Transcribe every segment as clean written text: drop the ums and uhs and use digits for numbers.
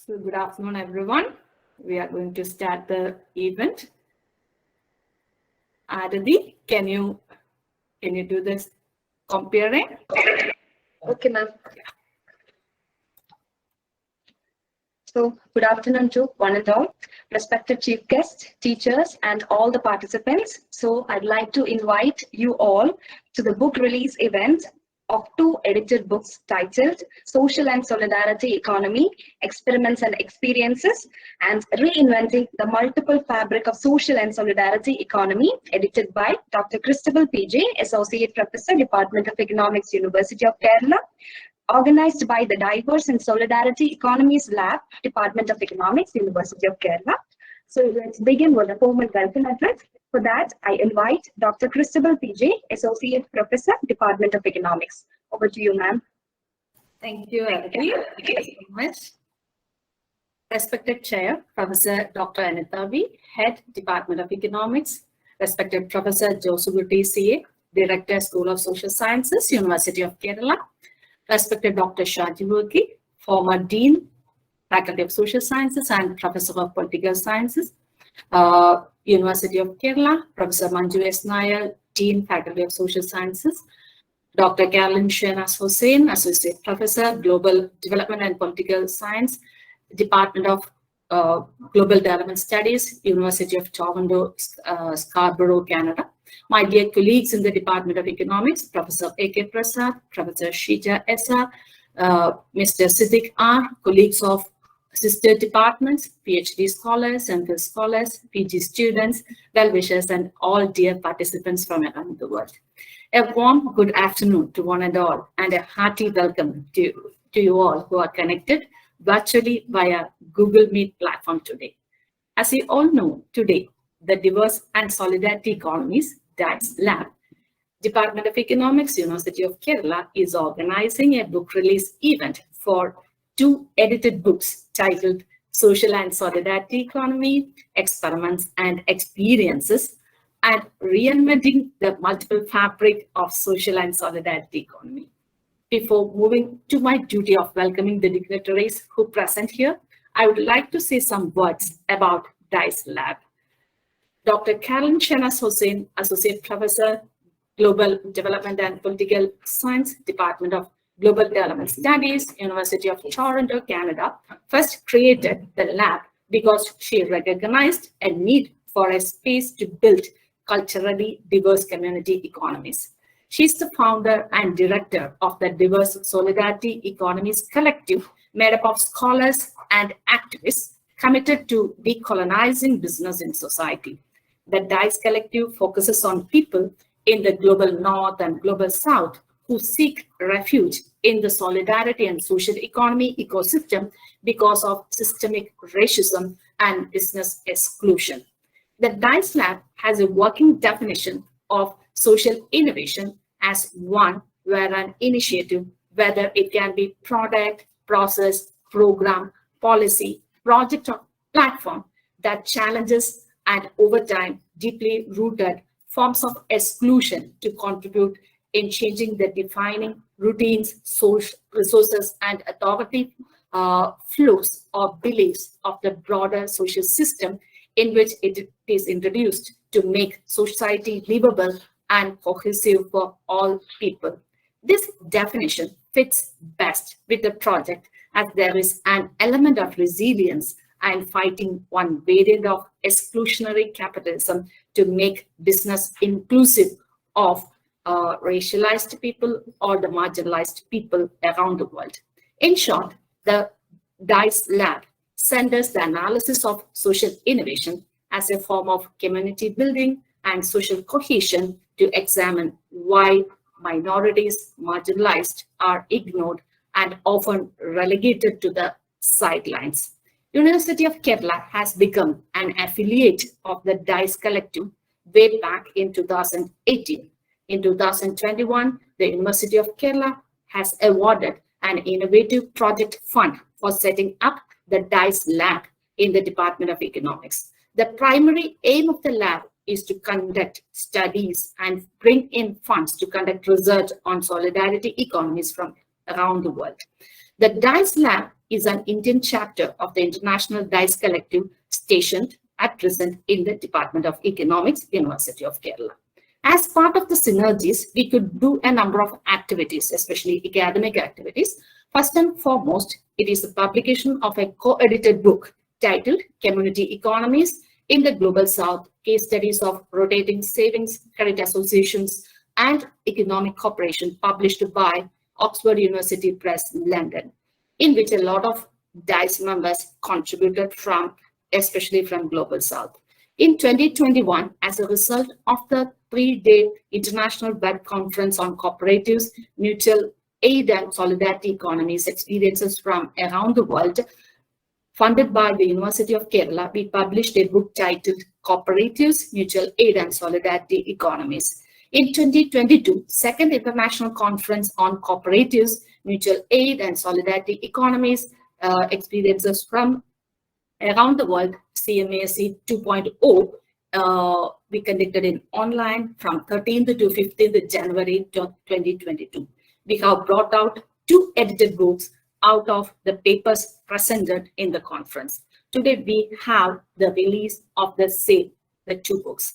So good afternoon, everyone. We are going to start the event. Aditi, can you do this comparing? Okay, ma'am. So, good afternoon to one and all, respected chief guests, teachers, and all the participants. So, I'd like to invite you all to the book release event of 2 edited books titled Social and Solidarity Economy, Experiments and Experiences, and Reinventing the Multiple Fabric of Social and Solidarity Economy, edited by Dr. Christabell P.J, Associate Professor, Department of Economics, University of Kerala, organized by the Diverse and Solidarity Economies Lab, Department of Economics, University of Kerala. So let's begin with a formal welcome address. For that, I invite Dr. Christabell P.J, Associate Professor, Department of Economics. Over to you, ma'am. Thank you, Aditi. Thank you so much. Respected Chair, Professor Dr. Anita V, Head, Department of Economics. Respected Professor Josukutty C.A, Director, School of Social Sciences, University of Kerala. Respected Dr. Shaji Varkey, former Dean, Faculty of Social Sciences and Professor of Political Sciences, University of Kerala. Professor Manju S. Nair, Dean, Faculty of Social Sciences. Dr. Caroline Shehnaz-Hussain, Associate Professor, Global Development and Political Science, Department of Global Development Studies, University of Toronto, Scarborough, Canada. My dear colleagues in the Department of Economics, Professor A.K. Prasad, Professor Shija S.R., Mr. Siddiq R., colleagues of sister departments, PhD scholars, MPhil scholars, PG students, well-wishers, and all dear participants from around the world. A warm good afternoon to one and all, and a hearty welcome to you all who are connected virtually via Google Meet platform today. As you all know, today, the Diverse and Solidarity Economies, DiSE Lab, Department of Economics, University of Kerala, is organizing a book release event for 2 edited books titled Social and Solidarity Economy, Experiments and Experiences, and Reinventing the Multiple Fabric of Social and Solidarity Economy. Before moving to my duty of welcoming the dignitaries who present here, I would like to say some words about DiSE Lab. Dr. Caroline Shehnaz-Hussain, Associate Professor, Global Development and Political Science, Department of Global Development Studies, University of Toronto, Canada, first created the lab because she recognized a need for a space to build culturally diverse community economies. She's the founder and director of the Diverse Solidarity Economies Collective, made up of scholars and activists committed to decolonizing business in society. The DiSE Collective focuses on people in the global north and global south who seek refuge in the solidarity and social economy ecosystem because of systemic racism and business exclusion. The DiSE Lab has a working definition of social innovation as one where an initiative, whether it can be product, process, program, policy, project, or platform, that challenges and over time deeply rooted forms of exclusion to contribute in changing the defining routines, social resources, and authority flows or beliefs of the broader social system in which it is introduced to make society livable and cohesive for all people. This definition fits best with the project as there is an element of resilience and fighting one variant of exclusionary capitalism to make business inclusive of racialized people or the marginalized people around the world. In short, the DiSE Lab centers the analysis of social innovation as a form of community building and social cohesion to examine why minorities, marginalized, are ignored and often relegated to the sidelines. University of Kerala has become an affiliate of the DiSE Collective way back in 2018. In 2021, the University of Kerala has awarded an innovative project fund for setting up the DiSE Lab in the Department of Economics. The primary aim of the lab is to conduct studies and bring in funds to conduct research on solidarity economies from around the world. The DiSE Lab is an Indian chapter of the International DiSE Collective stationed at present in the Department of Economics, University of Kerala. As part of the synergies, we could do a number of activities, especially academic activities. First and foremost, it is the publication of a co-edited book titled Community Economies in the Global South, Case Studies of Rotating Savings Credit Associations and Economic Cooperation, published by Oxford University Press, London, in which a lot of DiSE members contributed from, especially from Global South. In 2021, as a result of the 3-day International Web Conference on Cooperatives, Mutual Aid and Solidarity Economies, Experiences from Around the World, funded by the University of Kerala, we published a book titled Cooperatives, Mutual Aid and Solidarity Economies. In 2022, Second International Conference on Cooperatives, Mutual Aid and Solidarity Economies, Experiences from Around the World, CMAC 2.0, we conducted in online from 13th to 15th January 2022. We have brought out 2 edited books out of the papers presented in the conference. Today, we have the release of the same, the 2 books.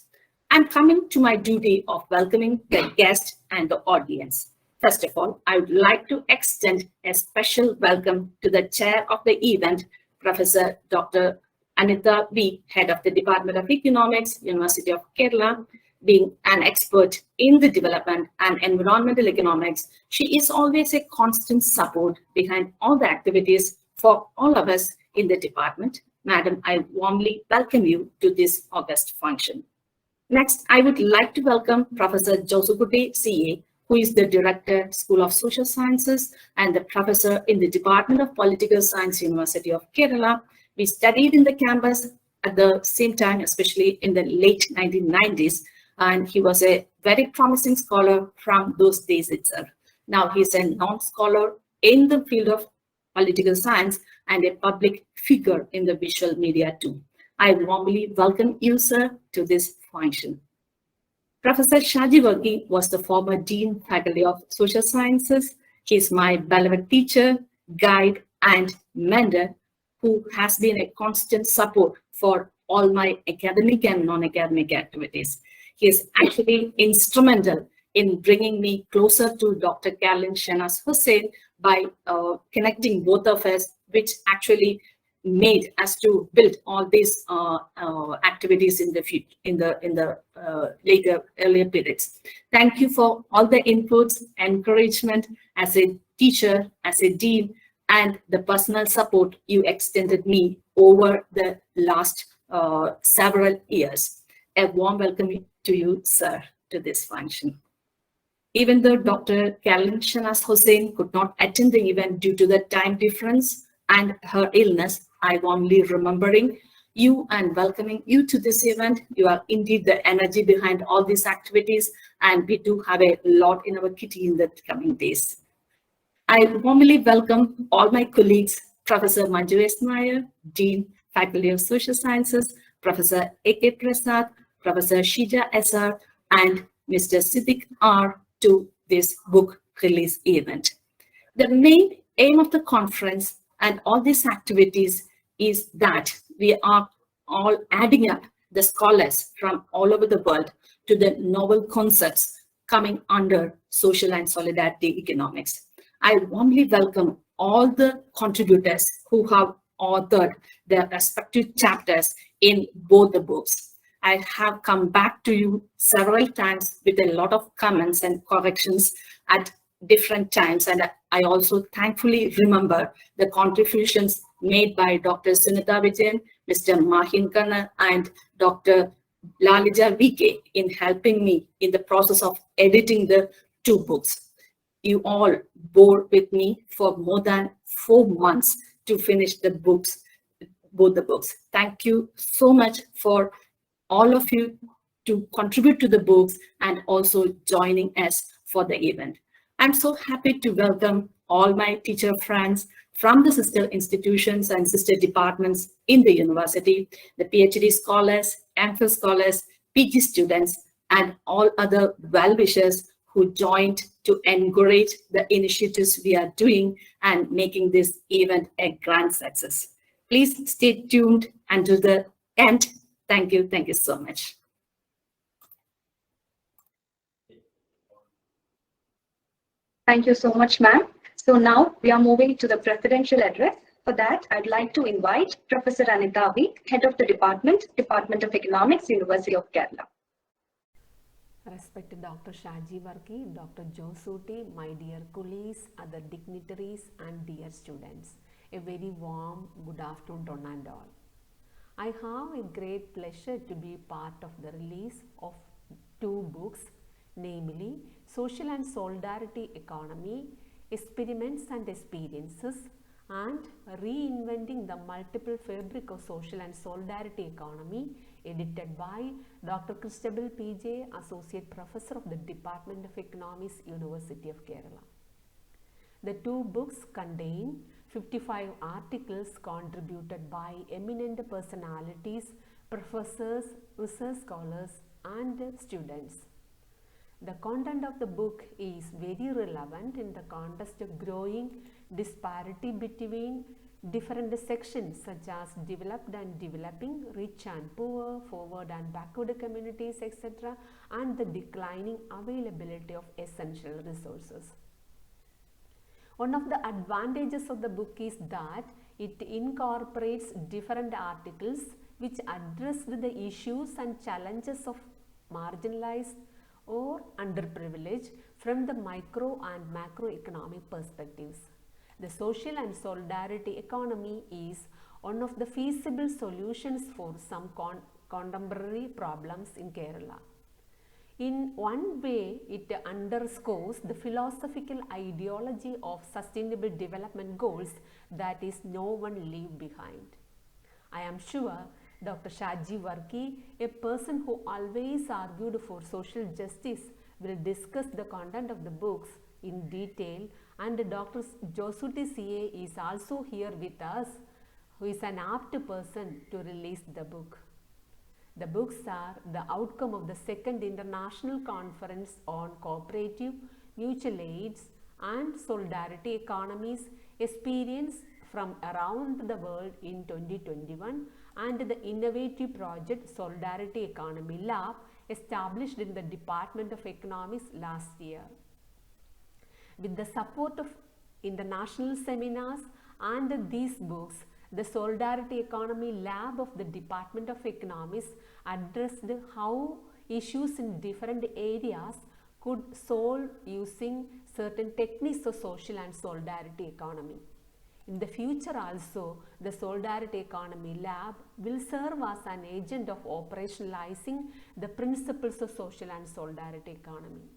I'm coming to my duty of welcoming the guest and the audience. First of all, I would like to extend a special welcome to the chair of the event, Professor Dr. Anita B., Head of the Department of Economics, University of Kerala. Being an expert in the development and environmental economics, she is always a constant support behind all the activities for all of us in the department. Madam, I warmly welcome you to this August function. Next, I would like to welcome Professor Josukutty C.A., who is the Director, School of Social Sciences and the Professor in the Department of Political Science, University of Kerala. We studied in the campus at the same time, especially in the late 1990s, and he was a very promising scholar from those days itself. Now he's a non-scholar in the field of political science and a public figure in the visual media too. I warmly welcome you, sir, to this function. Professor Shaji Varkey was the former Dean Faculty of Social Sciences. He is my beloved teacher, guide, and mentor who has been a constant support for all my academic and non-academic activities. He is actually instrumental in bringing me closer to Dr. Caroline Shehnaz Hussain by connecting both of us, which actually made us to build all these activities in the earlier periods. Thank you for all the inputs, encouragement as a teacher, as a dean, and the personal support you extended me over the last several years. A warm welcome to you, sir, to this function. Even though Dr. Caroline Shehnaz Hussain could not attend the event due to the time difference and her illness, I warmly remembering you and welcoming you to this event. You are indeed the energy behind all these activities, and we do have a lot in our kitty in the coming days. I warmly welcome all my colleagues, Professor Manju S. Nair, Dean, Faculty of Social Sciences, Professor A.K. Prasad, Professor Shija S.R., and Mr. Siddiq R. to this book release event. The main aim of the conference and all these activities is that we are all adding up the scholars from all over the world to the novel concepts coming under social and solidarity economics. I warmly welcome all the contributors who have authored their respective chapters in both the books. I have come back to you several times with a lot of comments and corrections at different times, and I also thankfully remember the contributions made by Dr. Sunita Vijayan, Mr. Mahin Kanna, and Dr. Lalija V.K. in helping me in the process of editing the 2 books. You all bore with me for more than 4 months to finish the books, both the books. Thank you so much for all of you to contribute to the books and also joining us for the event. I'm so happy to welcome all my teacher friends from the sister institutions and sister departments in the university, the PhD scholars, MPhil scholars, PG students, and all other well-wishers who joined to encourage the initiatives we are doing and making this event a grand success. Please stay tuned until the end. Thank you. Thank you so much. Thank you so much, ma'am. So now we are moving to the presidential address. For that, I'd like to invite Professor Anita V, Head of the Department of Economics, University of Kerala. Respected Dr. Shaji Varkey, Dr. Josukutty, my dear colleagues, other dignitaries and dear students, a very warm good afternoon to one and all. I have a great pleasure to be part of the release of two books, namely Social and Solidarity Economy, Experiments and Experiences, and Reinventing the Multiple Fabric of Social and Solidarity Economy, edited by Dr. Christabell P.J, Associate Professor of the Department of Economics, University of Kerala. The two books contain 55 articles contributed by eminent personalities, professors, research scholars, and students. The content of the book is very relevant in the context of growing disparity between different sections such as developed and developing, rich and poor, forward and backward communities, etc., and the declining availability of essential resources. One of the advantages of the book is that it incorporates different articles which address the issues and challenges of marginalized or underprivileged from the micro and macroeconomic perspectives. The social and solidarity economy is one of the feasible solutions for some contemporary problems in Kerala. In one way, it underscores the philosophical ideology of sustainable development goals, that is, no one leave behind. I am sure Dr. Shaji Varkey, a person who always argued for social justice, will discuss the content of the books in detail, and Dr. Josukutty C.A. is also here with us, who is an apt person to release the book. The books are the outcome of the second International Conference on Cooperative, Mutual Aids and Solidarity Economies, experience from around the world in 2021, and the innovative project Solidarity Economy Lab established in the Department of Economics last year. With the support of international seminars and these books, the Solidarity Economy Lab of the Department of Economics addressed how issues in different areas could solve using certain techniques of social and solidarity economy. In the future also, the Solidarity Economy Lab will serve as an agent of operationalizing the principles of social and solidarity economy.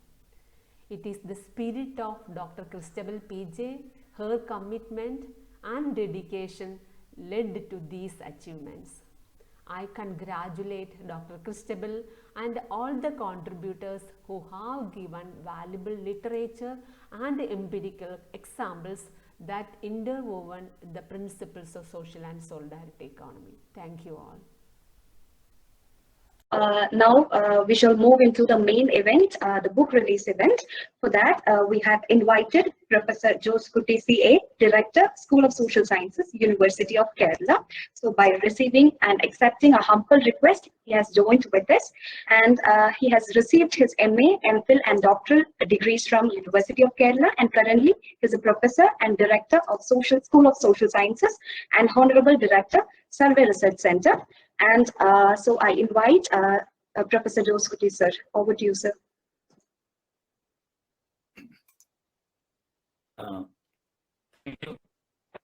It is the spirit of Dr. Christabell P.J, her commitment and dedication led to these achievements. I congratulate Dr. Christabell and all the contributors who have given valuable literature and empirical examples that interwoven the principles of social and solidarity economy. Thank you all. Now we shall move into the main event, the book release event. For that, we have invited Professor Josukutty C.A, Director, School of Social Sciences, University of Kerala. So by receiving and accepting a humble request, he has joined with us, and he has received his MA, MPhil and doctoral degrees from University of Kerala, and currently he is a Professor and Director of School of Social Sciences and Honorable Director, Survey Research Center. And so I invite Professor Josukutty, sir. Over to you, sir. Thank you.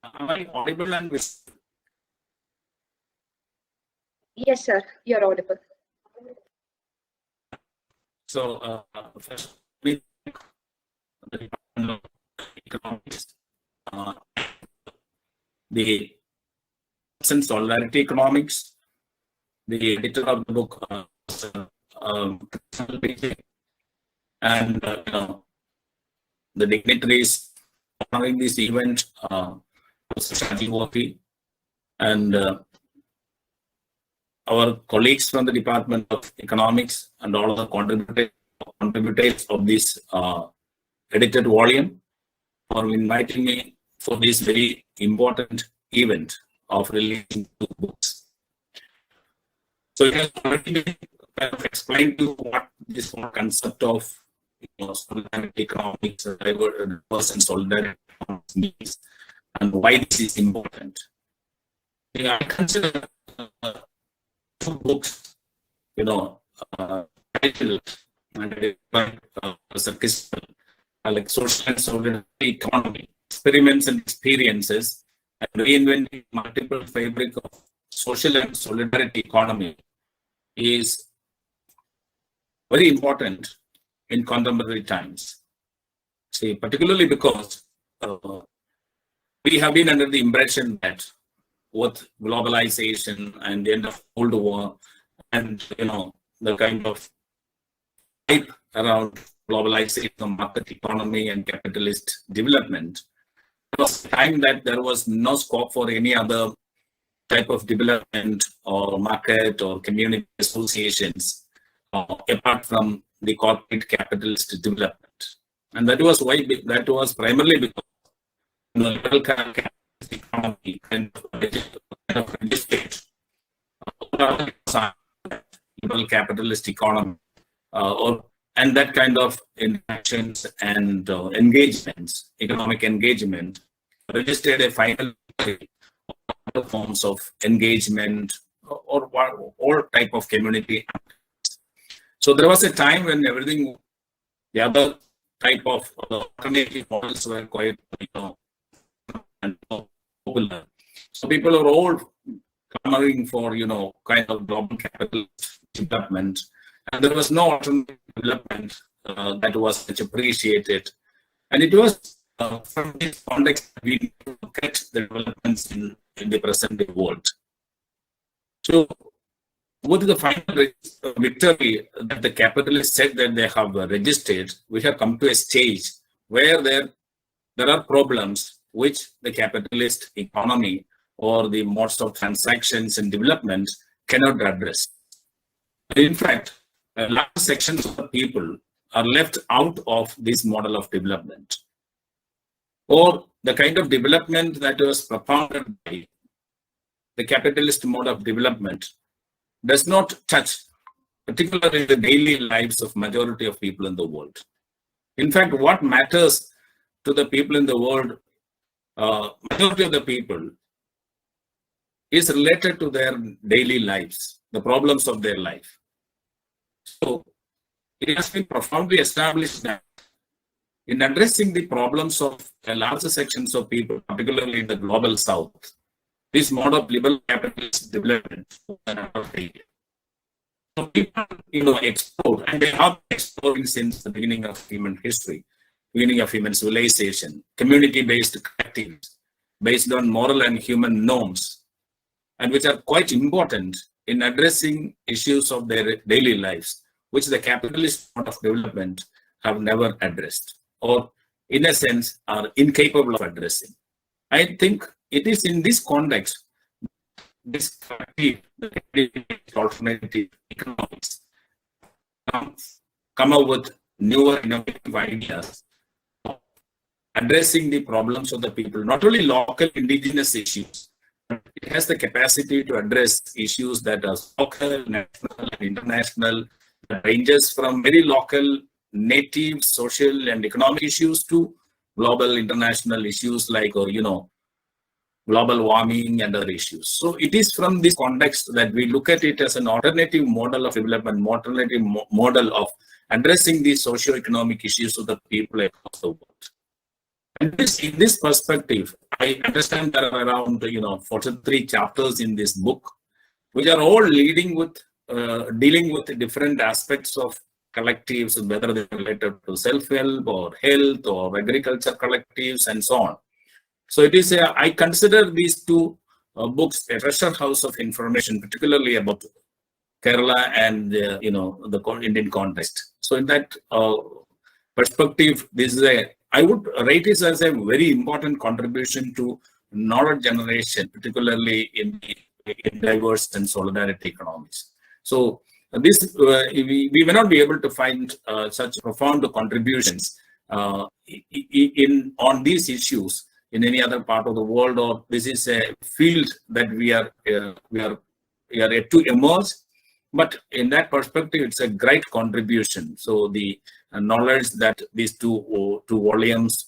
Am I audible and visible? Yes, sir. You're audible. So, first, we thank the Department of Economics, the Solidarity Economics, the editor of the book, and the dignitaries honoring this event, Shaji Varkey, and our colleagues from the Department of Economics and all other contributors contributors of this edited volume, for inviting me for this very important event of releasing 2 books. So it has already been kind of explained to what this whole concept of solidarity economics, diverse and solidarity economics means, and why this is important. I consider 2 books, titled by Professor Christabell, like Social and Solidarity Economy, Experiments and Experiences, and Reinventing Multiple Fabric of Social and Solidarity Economy, is very important in contemporary times. See, particularly because we have been under the impression that with globalization and the end of Cold War and the kind of hype around globalization, market economy, and capitalist development, there was a time that there was no scope for any other type of development or market or community associations apart from the corporate capitalist development. And that was why, that was primarily because liberal capitalist economy kind of registered liberal capitalist economy and that kind of interactions and engagements, economic engagement, registered a final forms of engagement or all type of community. So there was a time when everything, the other type of alternative models were quite and popular. So people are all clamoring for kind of global capital development, and there was no alternative development that was much appreciated. And it was from this context we look at the developments in the present day world. So with the final victory that the capitalists said that they have registered, we have come to a stage where there are problems which the capitalist economy or the modes of transactions and development cannot address. In fact, large sections of the people are left out of this model of development, or the kind of development that was propounded by the capitalist mode of development does not touch particularly the daily lives of majority of people in the world. In fact, what matters to the people in the world, majority of the people, is related to their daily lives, the problems of their life. So it has been profoundly established that in addressing the problems of larger sections of people, particularly in the global south, this mode of liberal capitalist development is failure. So people, explore, and they have been exploring since the beginning of human history, beginning of human civilization, community-based collectives based on moral and human norms, and which are quite important in addressing issues of their daily lives, which the capitalist mode of development have never addressed, or in a sense are incapable of addressing. I think it is in this context, this alternative economics come up with newer innovative ideas addressing the problems of the people, not only local indigenous issues, but it has the capacity to address issues that are local, national, and international, that ranges from very local, native, social, and economic issues to global, international issues like, global warming and other issues. So it is from this context that we look at it as an alternative model of development, alternative model of addressing these socio-economic issues of the people across the world. And in this perspective, I understand there are around 43 chapters in this book, which are all dealing with different aspects of collectives, whether they're related to self-help or health or agriculture collectives and so on. So it is I consider these 2 books a treasure house of information, particularly about Kerala and the Indian context. So in that perspective, this is I would rate this as a very important contribution to knowledge generation, particularly in diverse and solidarity economies. So we may not be able to find such profound contributions on these issues in any other part of the world, or this is a field that we are yet to emerge. But in that perspective, it's a great contribution. So the knowledge that these two volumes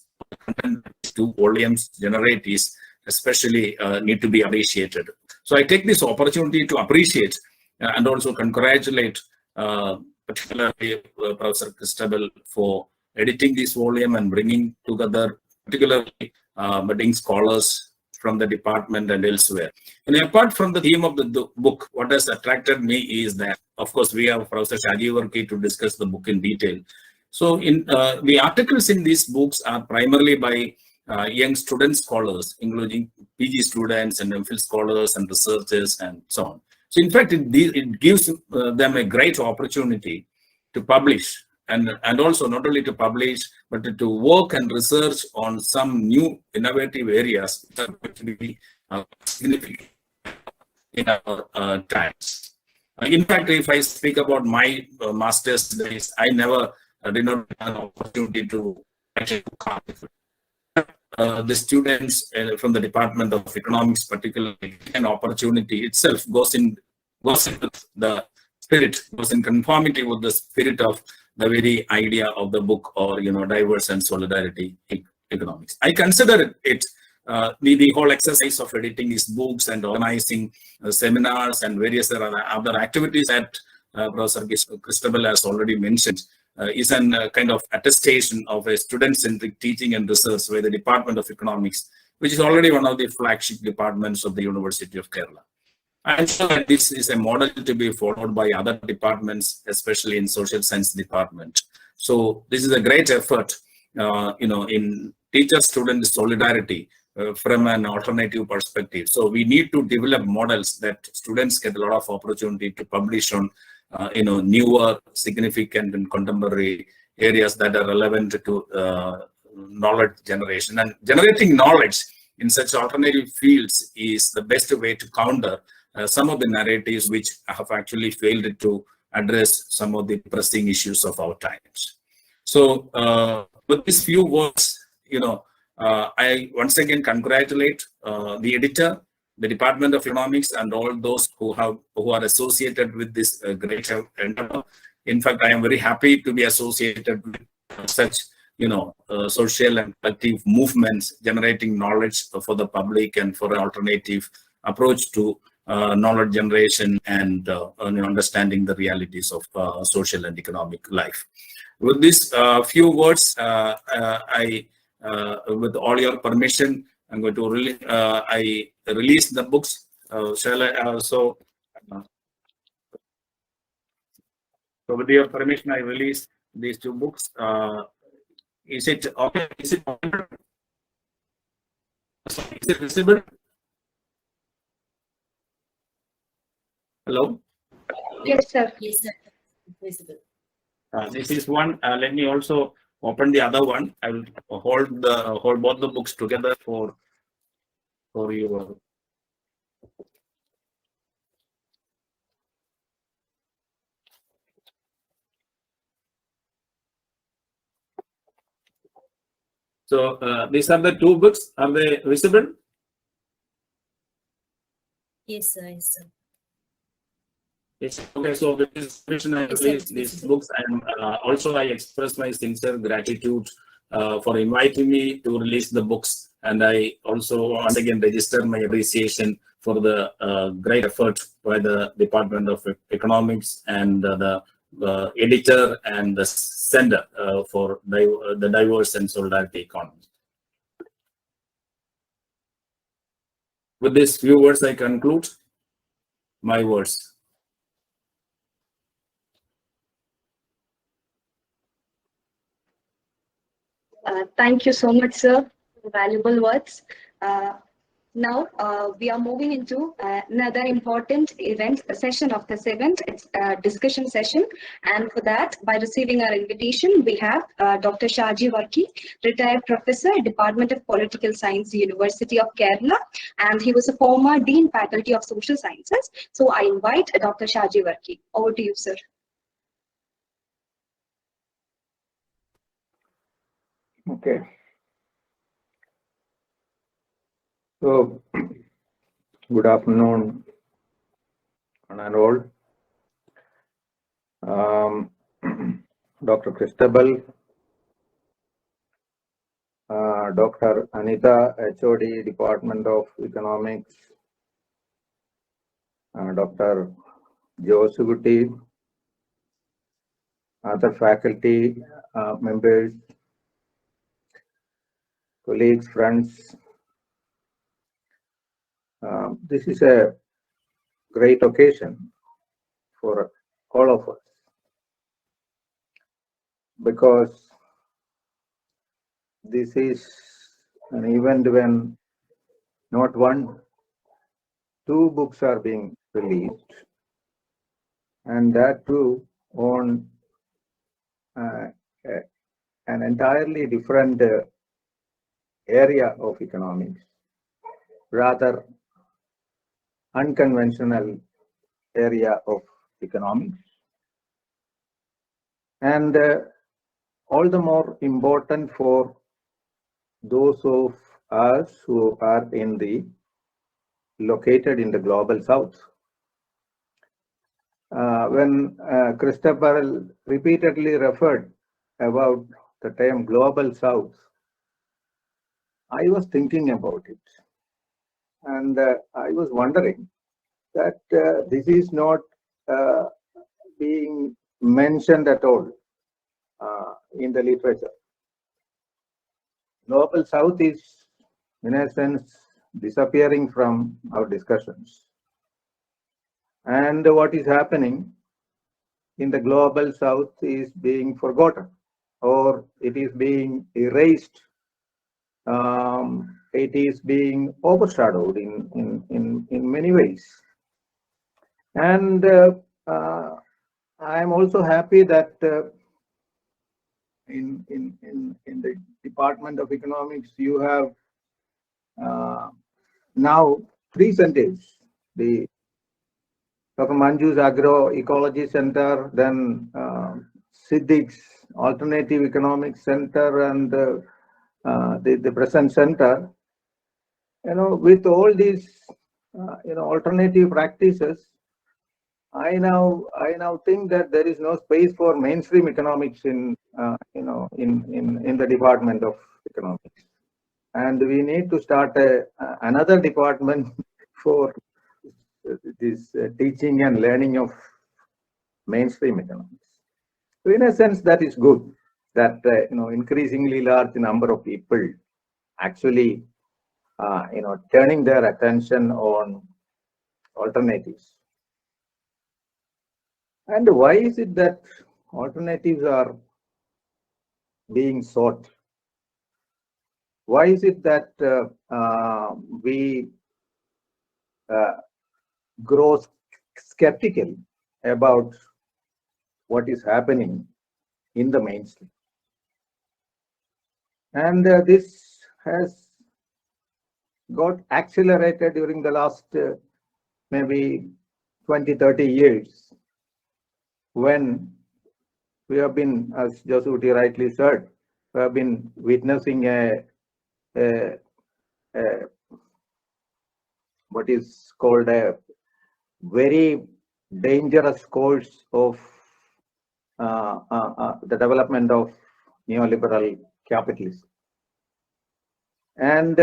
generate is especially need to be appreciated. So I take this opportunity to appreciate and also congratulate particularly Professor Christabell for editing this volume and bringing together particularly budding scholars from the department and elsewhere. And apart from the theme of the book, what has attracted me is that, of course, we have Professor Shaji Varkey to discuss the book in detail. So in the articles in these books are primarily by young student scholars, including PG students and MPhil scholars and researchers and so on. So in fact, it gives them a great opportunity to publish, and also not only to publish, but to work and research on some new innovative areas that are going to be significant in our times. In fact, if I speak about my master's days, I never did not have an opportunity to actually the students from the Department of Economics, particularly, an opportunity itself goes into the spirit, goes in conformity with the spirit of the very idea of the book, or Diverse and Solidarity Economics. I consider it the whole exercise of editing these books and organizing seminars and various other activities that Professor Christabell has already mentioned is a kind of attestation of a student-centric teaching and research by the Department of Economics, which is already one of the flagship departments of the University of Kerala. I'm sure that this is a model to be followed by other departments, especially in social science department. So this is a great effort, in teacher-student solidarity from an alternative perspective. So we need to develop models that students get a lot of opportunity to publish on, newer, significant, and contemporary areas that are relevant to knowledge generation. And generating knowledge in such alternative fields is the best way to counter some of the narratives which have actually failed to address some of the pressing issues of our times. So with these few words, I once again congratulate the editor, the Department of Economics, and all those who are associated with this great endeavor. In fact, I am very happy to be associated with such social and collective movements generating knowledge for the public and for an alternative approach to knowledge generation and understanding the realities of social and economic life. With these few words, with all your permission, I'm going to release the books. Shall I also? So with your permission, I release these two books. Is it okay? Is it visible? Hello? Yes, sir. Yes, sir. Visible. This is one. Let me also open the other one. I will hold both the books together for you. So these are the two books. Are they visible? Yes, sir. Yes, sir. Yes. Okay. So with this permission, I release these books, and also I express my sincere gratitude for inviting me to release the books. And I also once again register my appreciation for the great effort by the Department of Economics and the editor and the sender for the Diverse and Solidarity Economies. With these few words, I conclude my words. Thank you so much, sir, for valuable words. Now we are moving into another important event, a session of this event. It's a discussion session. And for that, by receiving our invitation, we have Dr. Shaji Varkey, retired professor, Department of Political Science, University of Kerala. And he was a former Dean Faculty of Social Sciences. So I invite Dr. Shaji Varkey. Over to you, sir. Okay. So, good afternoon, one and all. Dr. Christabell, Dr. Anita, HOD, Department of Economics, Dr. Josukutty, other faculty members, colleagues, friends. This is a great occasion for all of us because this is an event when not one, two books are being released, and that too on an entirely different area of economics, rather unconventional area of economics, and all the more important for those of us who are located in the global south. When Christabell repeatedly referred about the term global south, I was thinking about it, and I was wondering that this is not being mentioned at all in the literature. Global south is, in a sense, disappearing from our discussions. And what is happening in the global south is being forgotten, or it is being erased. It is being overshadowed in many ways. And I am also happy that in the Department of Economics, you have now three centers: the Dr. Manju's Agroecology Center, then Siddiq's Alternative Economics Center, and the present center. With all these alternative practices, I now think that there is no space for mainstream economics in the Department of Economics, and we need to start another department for this teaching and learning of mainstream economics. So in a sense, that is good that increasingly large number of people actually turning their attention on alternatives. And why is it that alternatives are being sought? Why is it that we grow skeptical about what is happening in the mainstream? And this has got accelerated during the last maybe 20-30 years, when we have been, as Josukutty rightly said, we have been witnessing what is called a very dangerous course of the development of neoliberal capitalism. And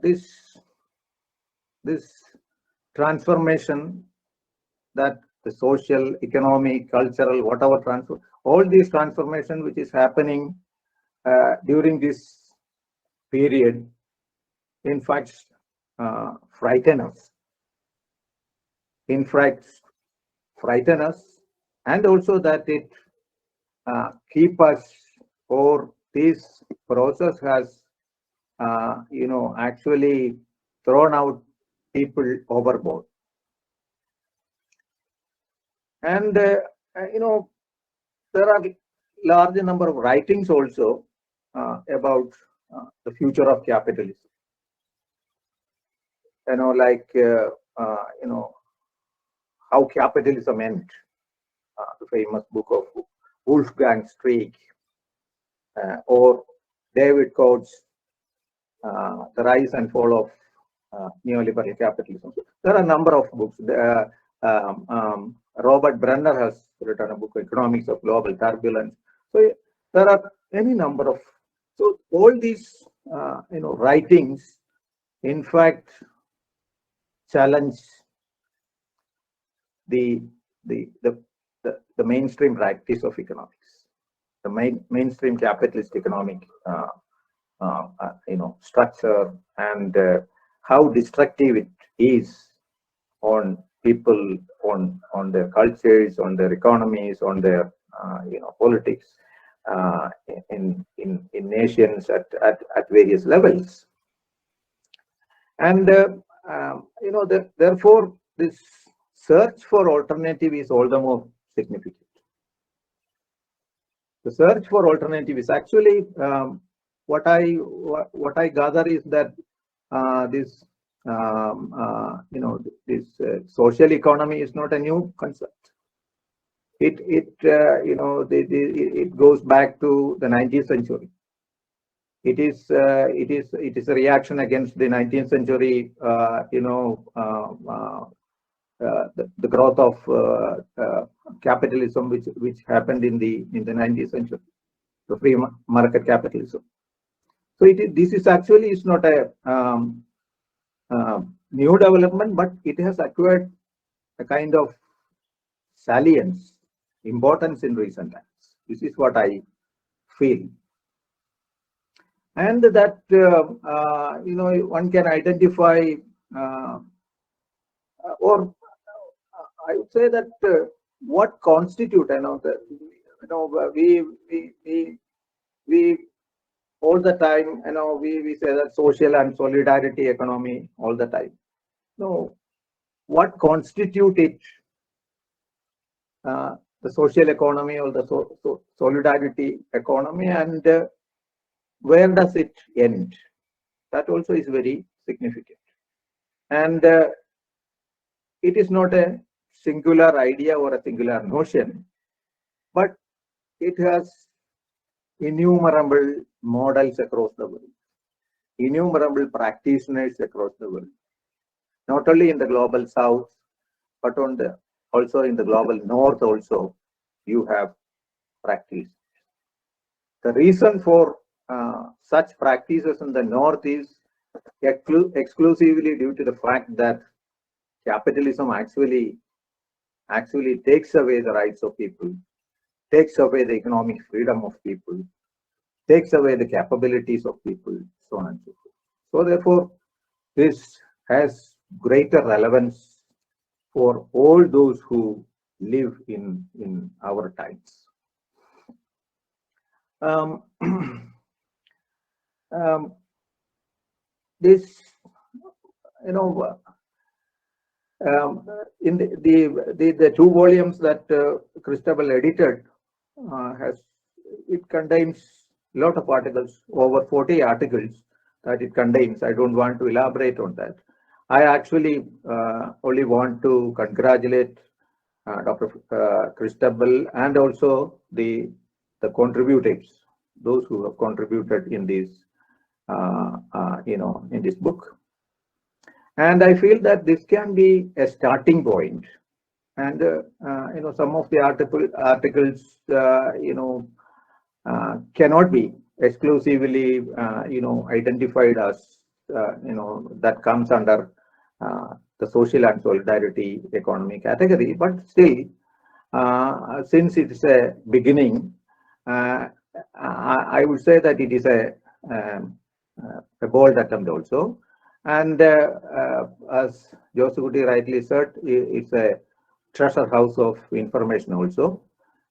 this transformation, that the social, economic, cultural, whatever transfer, all these transformation which is happening during this period, in fact, frighten us. In fact, frighten us, and also that it keep us, or this process has actually thrown out people overboard. And, you know, there are large number of writings also about the future of capitalism. You know, like, you know, how capitalism ends, the famous book of Wolfgang Streeck, or David Coates' The Rise and Fall of Neoliberal Capitalism. There are a number of books. Robert Brenner has written a book, Economics of Global Turbulence. So there are any number of, so all these you know, writings, in fact, challenge the mainstream practice of economics, the mainstream capitalist economic you know, structure, and how destructive it is on people, on their cultures, on their economies, on their you know, politics in nations at various levels. And you know, therefore this search for alternative is all the more significant. The search for alternative is actually what I gather is that this you know, this social economy is not a new concept. It you know, it goes back to the 19th century. It is a reaction against the 19th century you know, the growth of capitalism which happened in the 19th century, the free market capitalism. So this is actually is not a new development, but it has acquired a kind of salience, importance in recent times. This is what I feel. And that you know, one can identify or I would say that what constitute, you know, you know, we all the time, you know, we say that social and solidarity economy all the time. No, what constitute it, the social economy or the solidarity economy, and where does it end? That also is very significant. And it is not a singular idea or a singular notion, but it has innumerable models across the world, innumerable practitioners across the world, not only in the global south, but also in the global north also you have practice. The reason for such practices in the north is exclusively due to the fact that capitalism actually takes away the rights of people, takes away the economic freedom of people, takes away the capabilities of people, so on and so forth. So therefore, this has greater relevance for all those who live in our times. This, you know, in the 2 volumes that Christabell edited, it contains a lot of articles, over 40 articles that it contains. I don't want to elaborate on that. I actually only want to congratulate Dr. Christabell and also the contributors, those who have contributed in this, you know, in this book. And I feel that this can be a starting point. And you know, some of the articles, you know, cannot be exclusively, you know, identified as, you know, that comes under the social and solidarity economy category. But still, since it is a beginning, I would say that it is a bold attempt also. And as Josukutty rightly said, it's a treasure house of information also.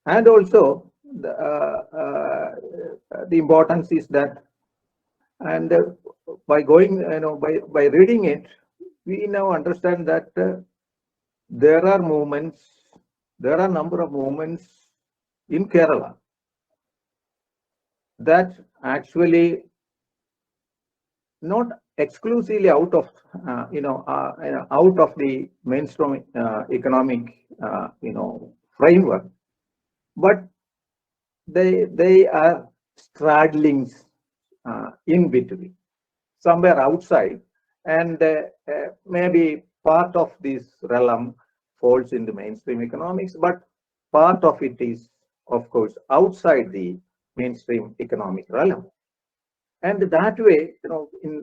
And also, the importance is that, and by going, by reading it, we now understand that there are a number of movements in Kerala that actually not exclusively out of out of the mainstream economic framework, but they are straddling in between, somewhere outside, and maybe part of this realm falls into mainstream economics, but part of it is, of course, outside the mainstream economic realm. And that way, in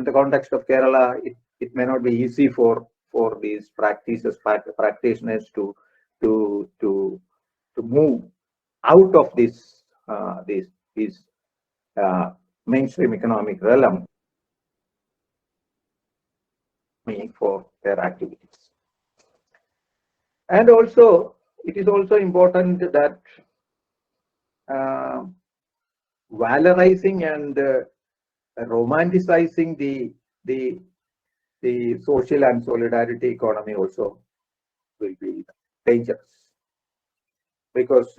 the context of Kerala, it may not be easy for these practitioners to move out of this mainstream economic realm for their activities. And also, it is also important that valorizing and romanticizing the social and solidarity economy also will be dangerous, because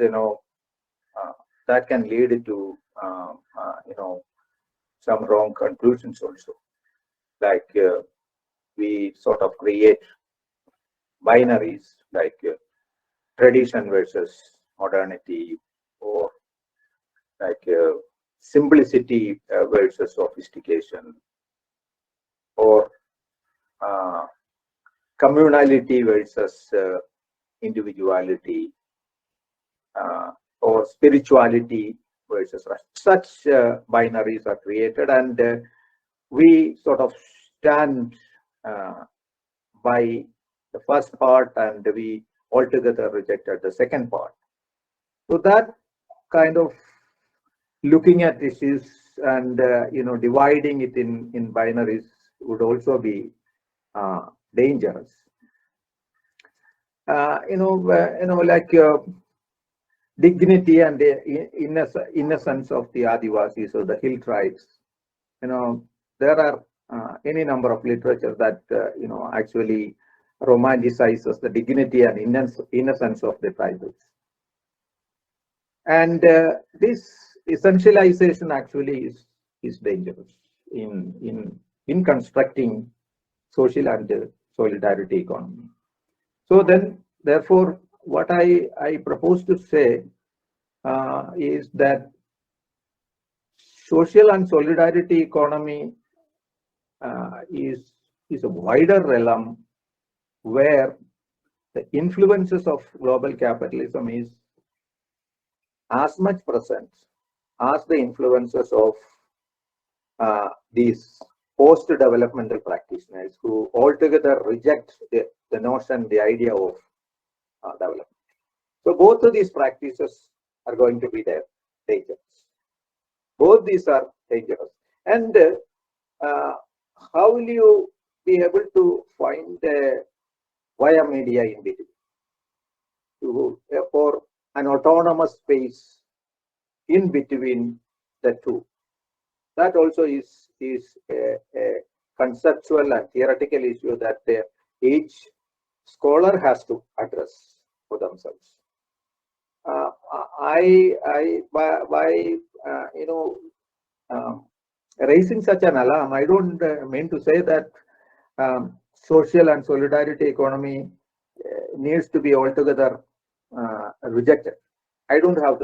that can lead to some wrong conclusions also, like we sort of create binaries like tradition versus modernity, or like simplicity versus sophistication, or communality versus individuality, or spirituality versus such binaries are created, and we sort of stand by the first part, and we altogether rejected the second part. So that kind of looking at issues and dividing it in binaries would also be dangerous. Like dignity and the innocence of the Adivasis or the hill tribes. There are any number of literature that actually romanticizes the dignity and innocence of the tribals. And this essentialization actually is dangerous in constructing social and solidarity economy. So then, therefore, what I propose to say is that social and solidarity economy is a wider realm where the influences of global capitalism is as much present as the influences of these post-developmental practitioners who altogether reject the notion, the idea of development. So both of these practices are going to be there, dangerous. Both these are dangerous. And how will you be able to find a via media in between for an autonomous space in between the two? That also is a conceptual and theoretical issue that each scholar has to address for themselves. Raising such an alarm, I don't mean to say that social and solidarity economy needs to be altogether rejected. I don't have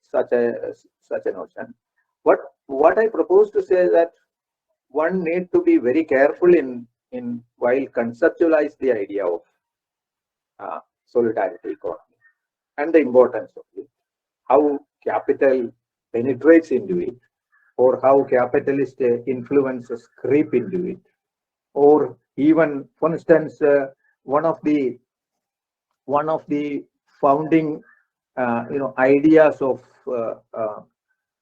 such a notion. But what I propose to say is that one need to be very careful in while conceptualize the idea of solidarity economy and the importance of it, how capital penetrates into it, or how capitalist influences creep into it, or even, for instance, one of the founding ideas of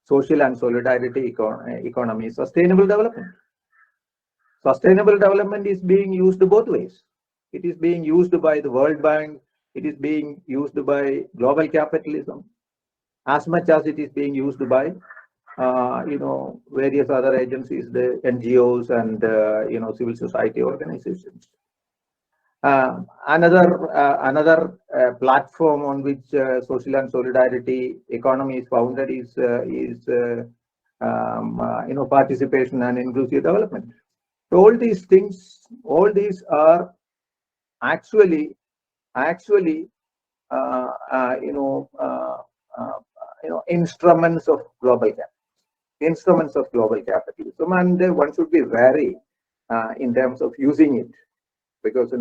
social and solidarity economy is sustainable development. Sustainable development is being used both ways. It is being used by the World Bank. It is being used by global capitalism as much as it is being used by various other agencies, the NGOs and, civil society organizations. Another platform on which social and solidarity economy is founded is participation and inclusive development. So all these things, all these are actually instruments of global capitalism, and one should be wary in terms of using it, because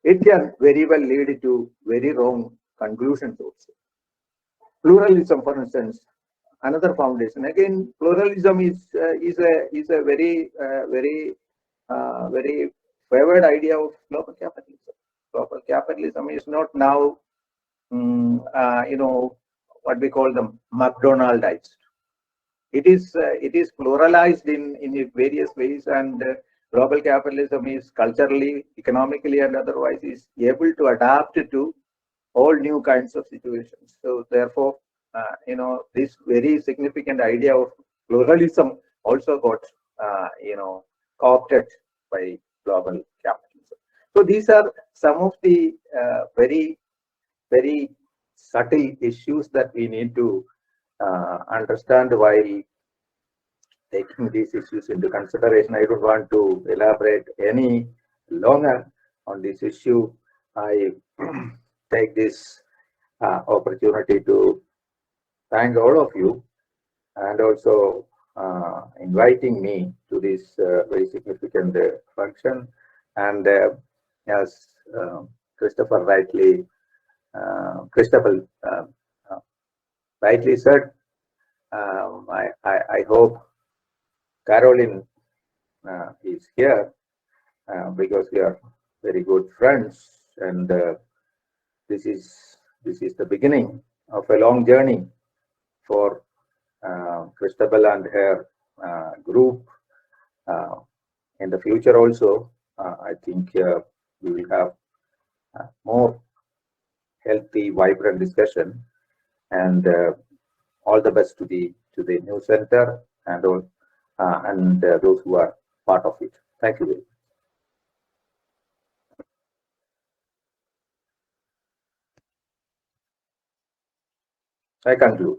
it can very well lead to very wrong conclusions also. Pluralism, for instance, another foundation. Again, pluralism is a very favored idea of global capitalism. Global capitalism is not now what we call them McDonaldized. It is pluralized in various ways, and global capitalism is culturally, economically, and otherwise is able to adapt to all new kinds of situations. So therefore, this very significant idea of pluralism also got co-opted by global capitalism. So these are some of the very subtle issues that we need to understand while taking these issues into consideration. I don't want to elaborate any longer on this issue. I take this opportunity to thank all of you, and also inviting me to this very significant function. And as Christabell rightly said, I hope Caroline is here because we are very good friends, and this is the beginning of a long journey for Christabell and her group. In the future also, I think we will have more healthy, vibrant discussion, and all the best to the new center and all and those who are part of it. Thank you very much. I conclude.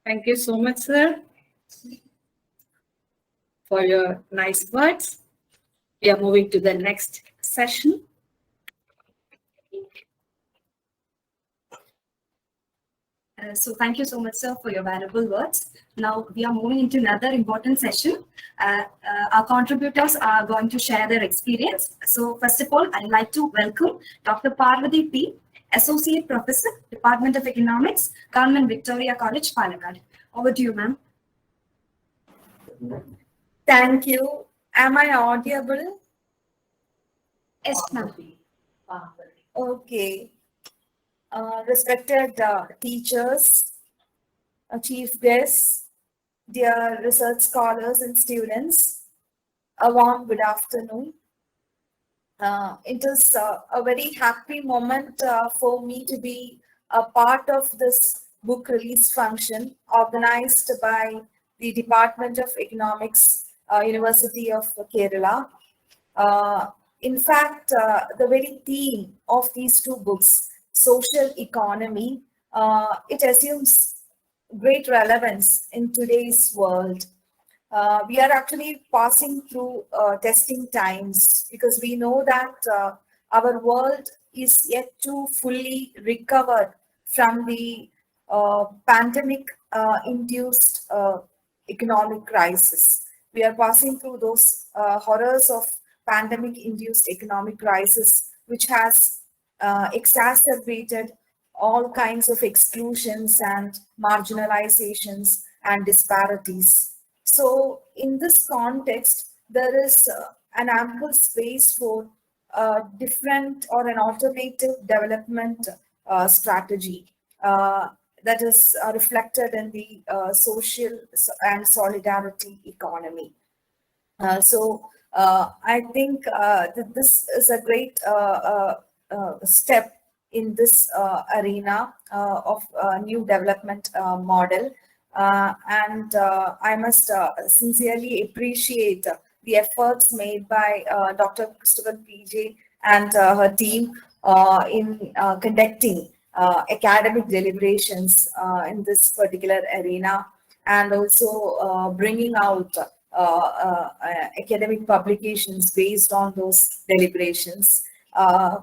Thank you so much, sir, for your nice words. We are moving to the next session. So thank you so much, sir, for your valuable words. Now we are moving into another important session. Our contributors are going to share their experience. So first of all, I'd like to welcome Dr. Parvati P., Associate Professor, Department of Economics, Government Victoria College, Palakkad. Over to you, ma'am. Thank you. Am I audible? Yes, ma'am. Okay. Respected teachers, chief guests, dear research scholars and students, a warm good afternoon. It is a very happy moment for me to be a part of this book release function organized by the Department of Economics, University of Kerala. In fact, the very theme of these two books, social economy, it assumes great relevance in today's world. We are actually passing through testing times, because we know that our world is yet to fully recover from the pandemic-induced economic crisis. We are passing through those horrors of pandemic-induced economic crisis, which has exacerbated all kinds of exclusions and marginalizations and disparities. So in this context, there is an ample space for different or an alternative development strategy that is reflected in the social and solidarity economy. So I think that this is a great step in this arena of new development model. And I must sincerely appreciate the efforts made by Dr. Christabell P.J. and her team in conducting academic deliberations in this particular arena, and also bringing out academic publications based on those deliberations.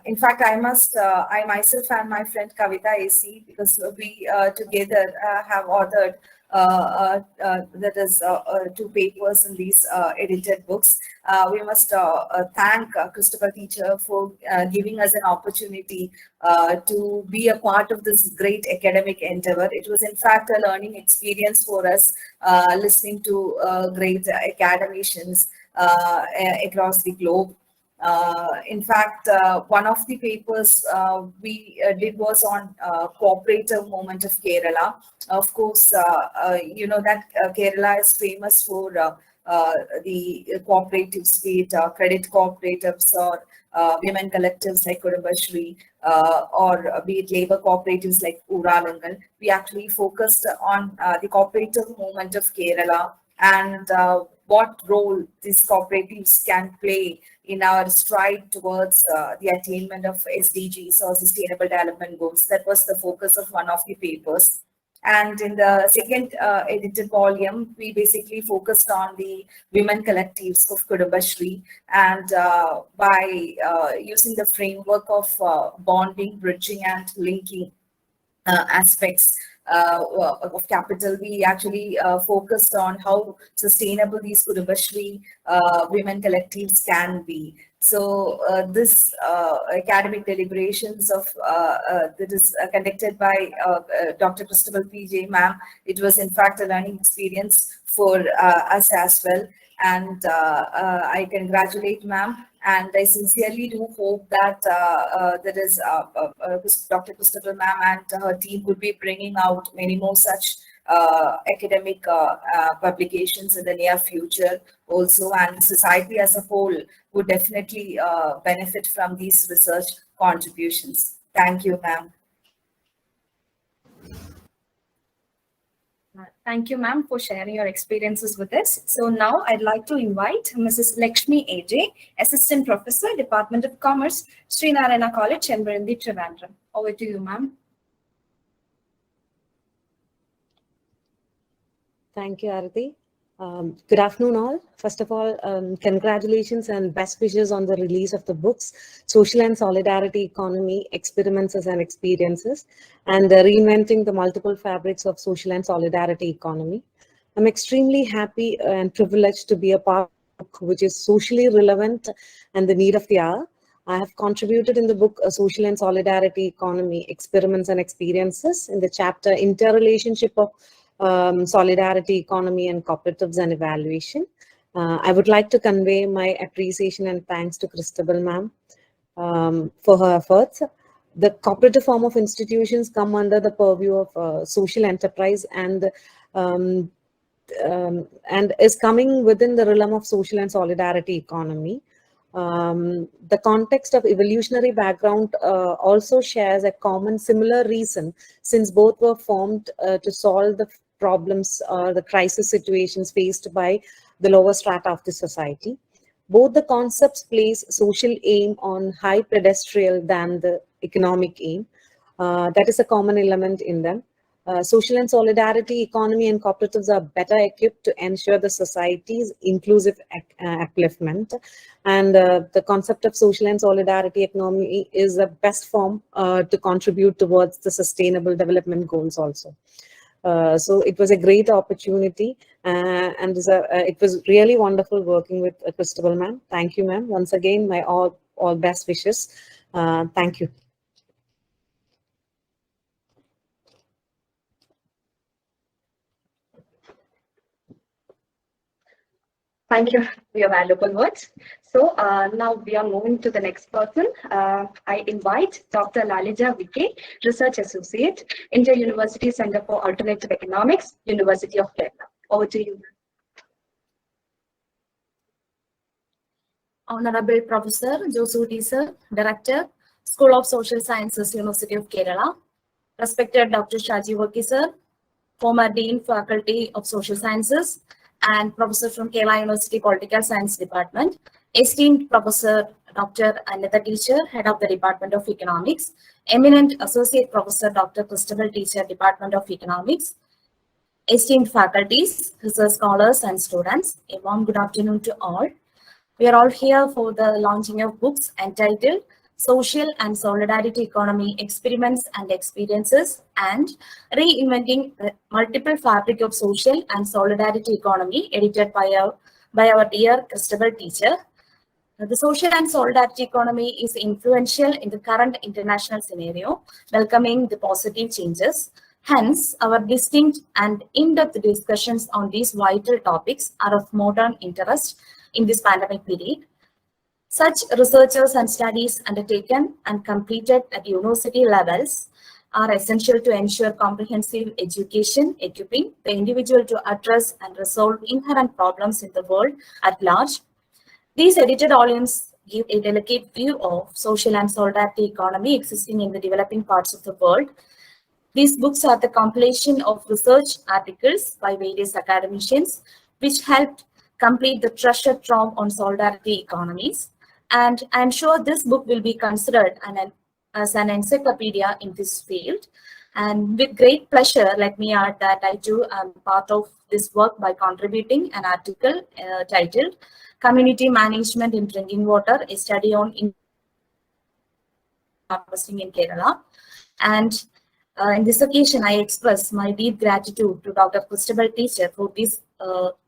In fact, I myself and my friend Kavita AC, because we together have authored that is two papers in these edited books. We must thank Christabell teacher for giving us an opportunity to be a part of this great academic endeavor. It was in fact a learning experience for us, listening to great academicians across the globe. In fact, one of the papers we did was on cooperative movement of Kerala. Of course, you know that Kerala is famous for the cooperatives, be it credit cooperatives or women collectives like Kudumbashri, or be it labor cooperatives like Uralangal. We actually focused on the cooperative movement of Kerala, and what role these cooperatives can play in our stride towards the attainment of SDGs or Sustainable Development Goals. That was the focus of one of the papers. And in the second edited volume, we basically focused on the women collectives of Kudumbashri, and by using the framework of bonding, bridging, and linking aspects of capital, we actually focused on how sustainable these Kudumbashri women collectives can be. So this academic deliberations of that is conducted by Dr. Christabell P.J. ma'am, it was in fact a learning experience for us as well. And I congratulate ma'am, and I sincerely do hope that there is Dr. Christabell ma'am and her team would be bringing out many more such academic publications in the near future also, and society as a whole would definitely benefit from these research contributions. Thank you, ma'am. Thank you, ma'am, for sharing your experiences with us. So now I'd like to invite Mrs. Lakshmi A.J., Assistant Professor, Department of Commerce, Srinarayana College, Chembarindi, Trivandrum. Over to you, ma'am. Thank you, Arati. Good afternoon, all. First of all, congratulations and best wishes on the release of the books, Social and Solidarity Economy, Experiments and Experiences, and Reinventing the Multiple Fabrics of Social and Solidarity Economy. I'm extremely happy and privileged to be a part of a book which is socially relevant and the need of the hour. I have contributed in the book Social and Solidarity Economy, Experiments and Experiences in the chapter Interrelationship of Solidarity Economy and Cooperatives and Evaluation. I would like to convey my appreciation and thanks to Christabell ma'am for her efforts. The cooperative form of institutions come under the purview of social enterprise and is coming within the realm of social and solidarity economy. The context of evolutionary background also shares a common similar reason, since both were formed to solve the problems or the crisis situations faced by the lower strata of the society. Both the concepts place social aim on high pedestal than the economic aim. That is a common element in them. Social and solidarity economy and cooperatives are better equipped to ensure the society's inclusive upliftment. And the concept of social and solidarity economy is the best form to contribute towards the sustainable development goals also. So it was a great opportunity, and it was really wonderful working with Christabell ma'am. Thank you, ma'am. Once again, my all best wishes. Thank you. Thank you for your valuable words. So now we are moving to the next person. I invite Dr. Lalija Vike, Research Associate, Inter-University Center for Alternative Economics, University of Kerala. Over to you. Honorable Professor Josukutty C.A, Director, School of Social Sciences, University of Kerala. Respected Dr. Shaji Varkey sir, former Dean, Faculty of Social Sciences, and Professor from Kerala University Political Science Department. Esteemed Professor Dr. Anita Teacher, Head of the Department of Economics. Eminent Associate Professor Dr. Christabell P.J, Department of Economics. Esteemed faculties, research scholars, and students, a warm good afternoon to all. We are all here for the launching of books entitled Social and Solidarity Economy Experiments and Experiences and Reinventing the Multiple Fabric of Social and Solidarity Economy, edited by our dear Christabell teacher. The social and solidarity economy is influential in the current international scenario, welcoming the positive changes. Hence, our distinct and in-depth discussions on these vital topics are of modern interest in this pandemic period. Such researchers and studies undertaken and completed at university levels are essential to ensure comprehensive education, equipping the individual to address and resolve inherent problems in the world at large. These edited volumes give a delicate view of social and solidarity economy existing in the developing parts of the world. These books are the compilation of research articles by various academicians, which helped complete the treasure trove on solidarity economies. And I'm sure this book will be considered as an encyclopedia in this field. And with great pleasure, let me add that I too am part of this work by contributing an article titled Community Management in Drinking Water, a study on harvesting in Kerala. And in this occasion, I express my deep gratitude to Dr. Christabell teacher for this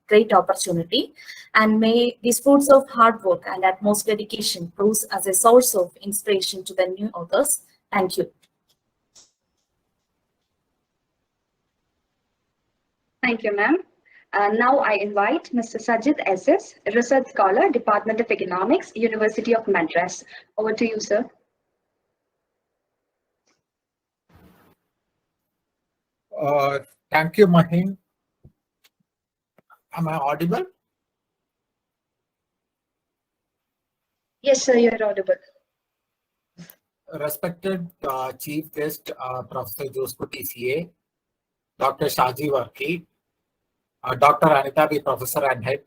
great opportunity, and may these fruits of hard work and utmost dedication prove as a source of inspiration to the new authors. Thank you. Thank you, ma'am. Now I invite Mr. Sajid S.S., Research Scholar, Department of Economics, University of Madras. Over to you, sir. Thank you, Mahin. Am I audible? Yes, sir, you're audible. Respected Chief Guest, Professor Josukutty C.A, Dr. Shaji Varkey, Dr. Anita B, Professor and Head,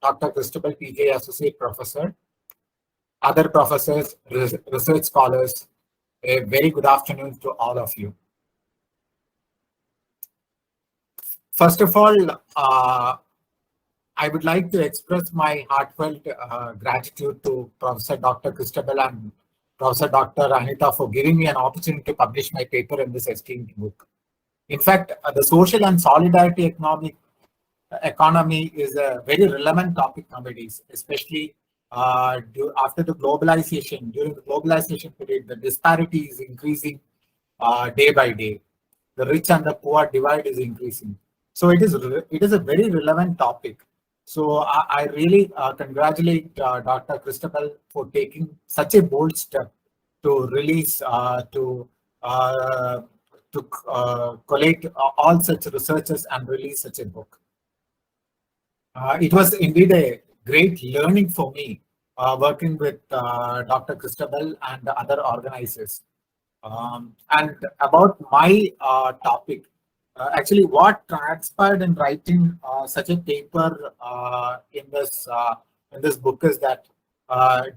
Dr. Christabell P.J, Associate Professor, other professors, research scholars, a very good afternoon to all of you. First of all, I would like to express my heartfelt gratitude to Professor Dr. Christabell and Professor Dr. Anita for giving me an opportunity to publish my paper in this esteemed book. In fact, the social and solidarity economy is a very relevant topic nowadays, especially after the globalization. During the globalization period, the disparity is increasing day by day. The rich and the poor divide is increasing. So it is a very relevant topic. So I really congratulate Dr. Christabell for taking such a bold step to release, to collate all such researchers and release such a book. It was indeed a great learning for me working with Dr. Christabell and the other organizers. And about my topic, actually what transpired in writing such a paper in this book is that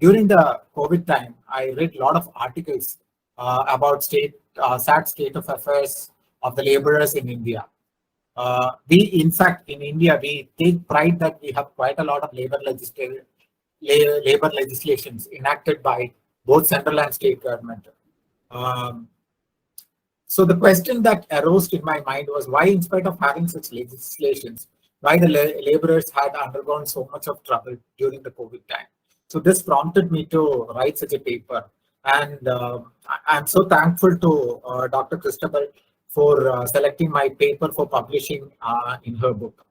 during the COVID time, I read a lot of articles about sad state of affairs of the laborers in India. In fact, in India, we take pride that we have quite a lot of labor legislations enacted by both central and state government. So the question that arose in my mind was why, in spite of having such legislations, why the laborers had undergone so much of trouble during the COVID time. So this prompted me to write such a paper. And I'm so thankful to Dr. Christabell for selecting my paper for publishing in her book.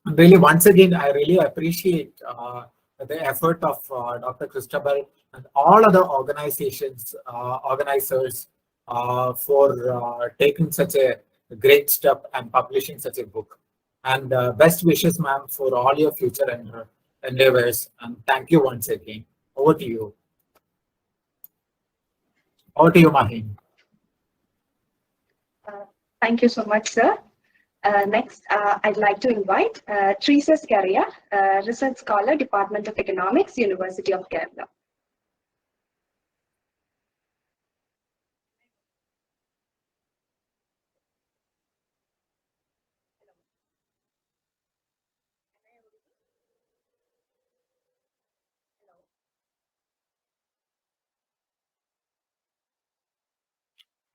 Really, once again, I really appreciate the effort of Dr. Christabell and all other organizers for taking such a great step and publishing such a book. And best wishes, ma'am, for all your future endeavors. And thank you once again. Over to you. Over to you, Mahim. Thank you so much, sir. Next, I'd like to invite Teresa C.A, Research Scholar, Department of Economics, University of Kerala.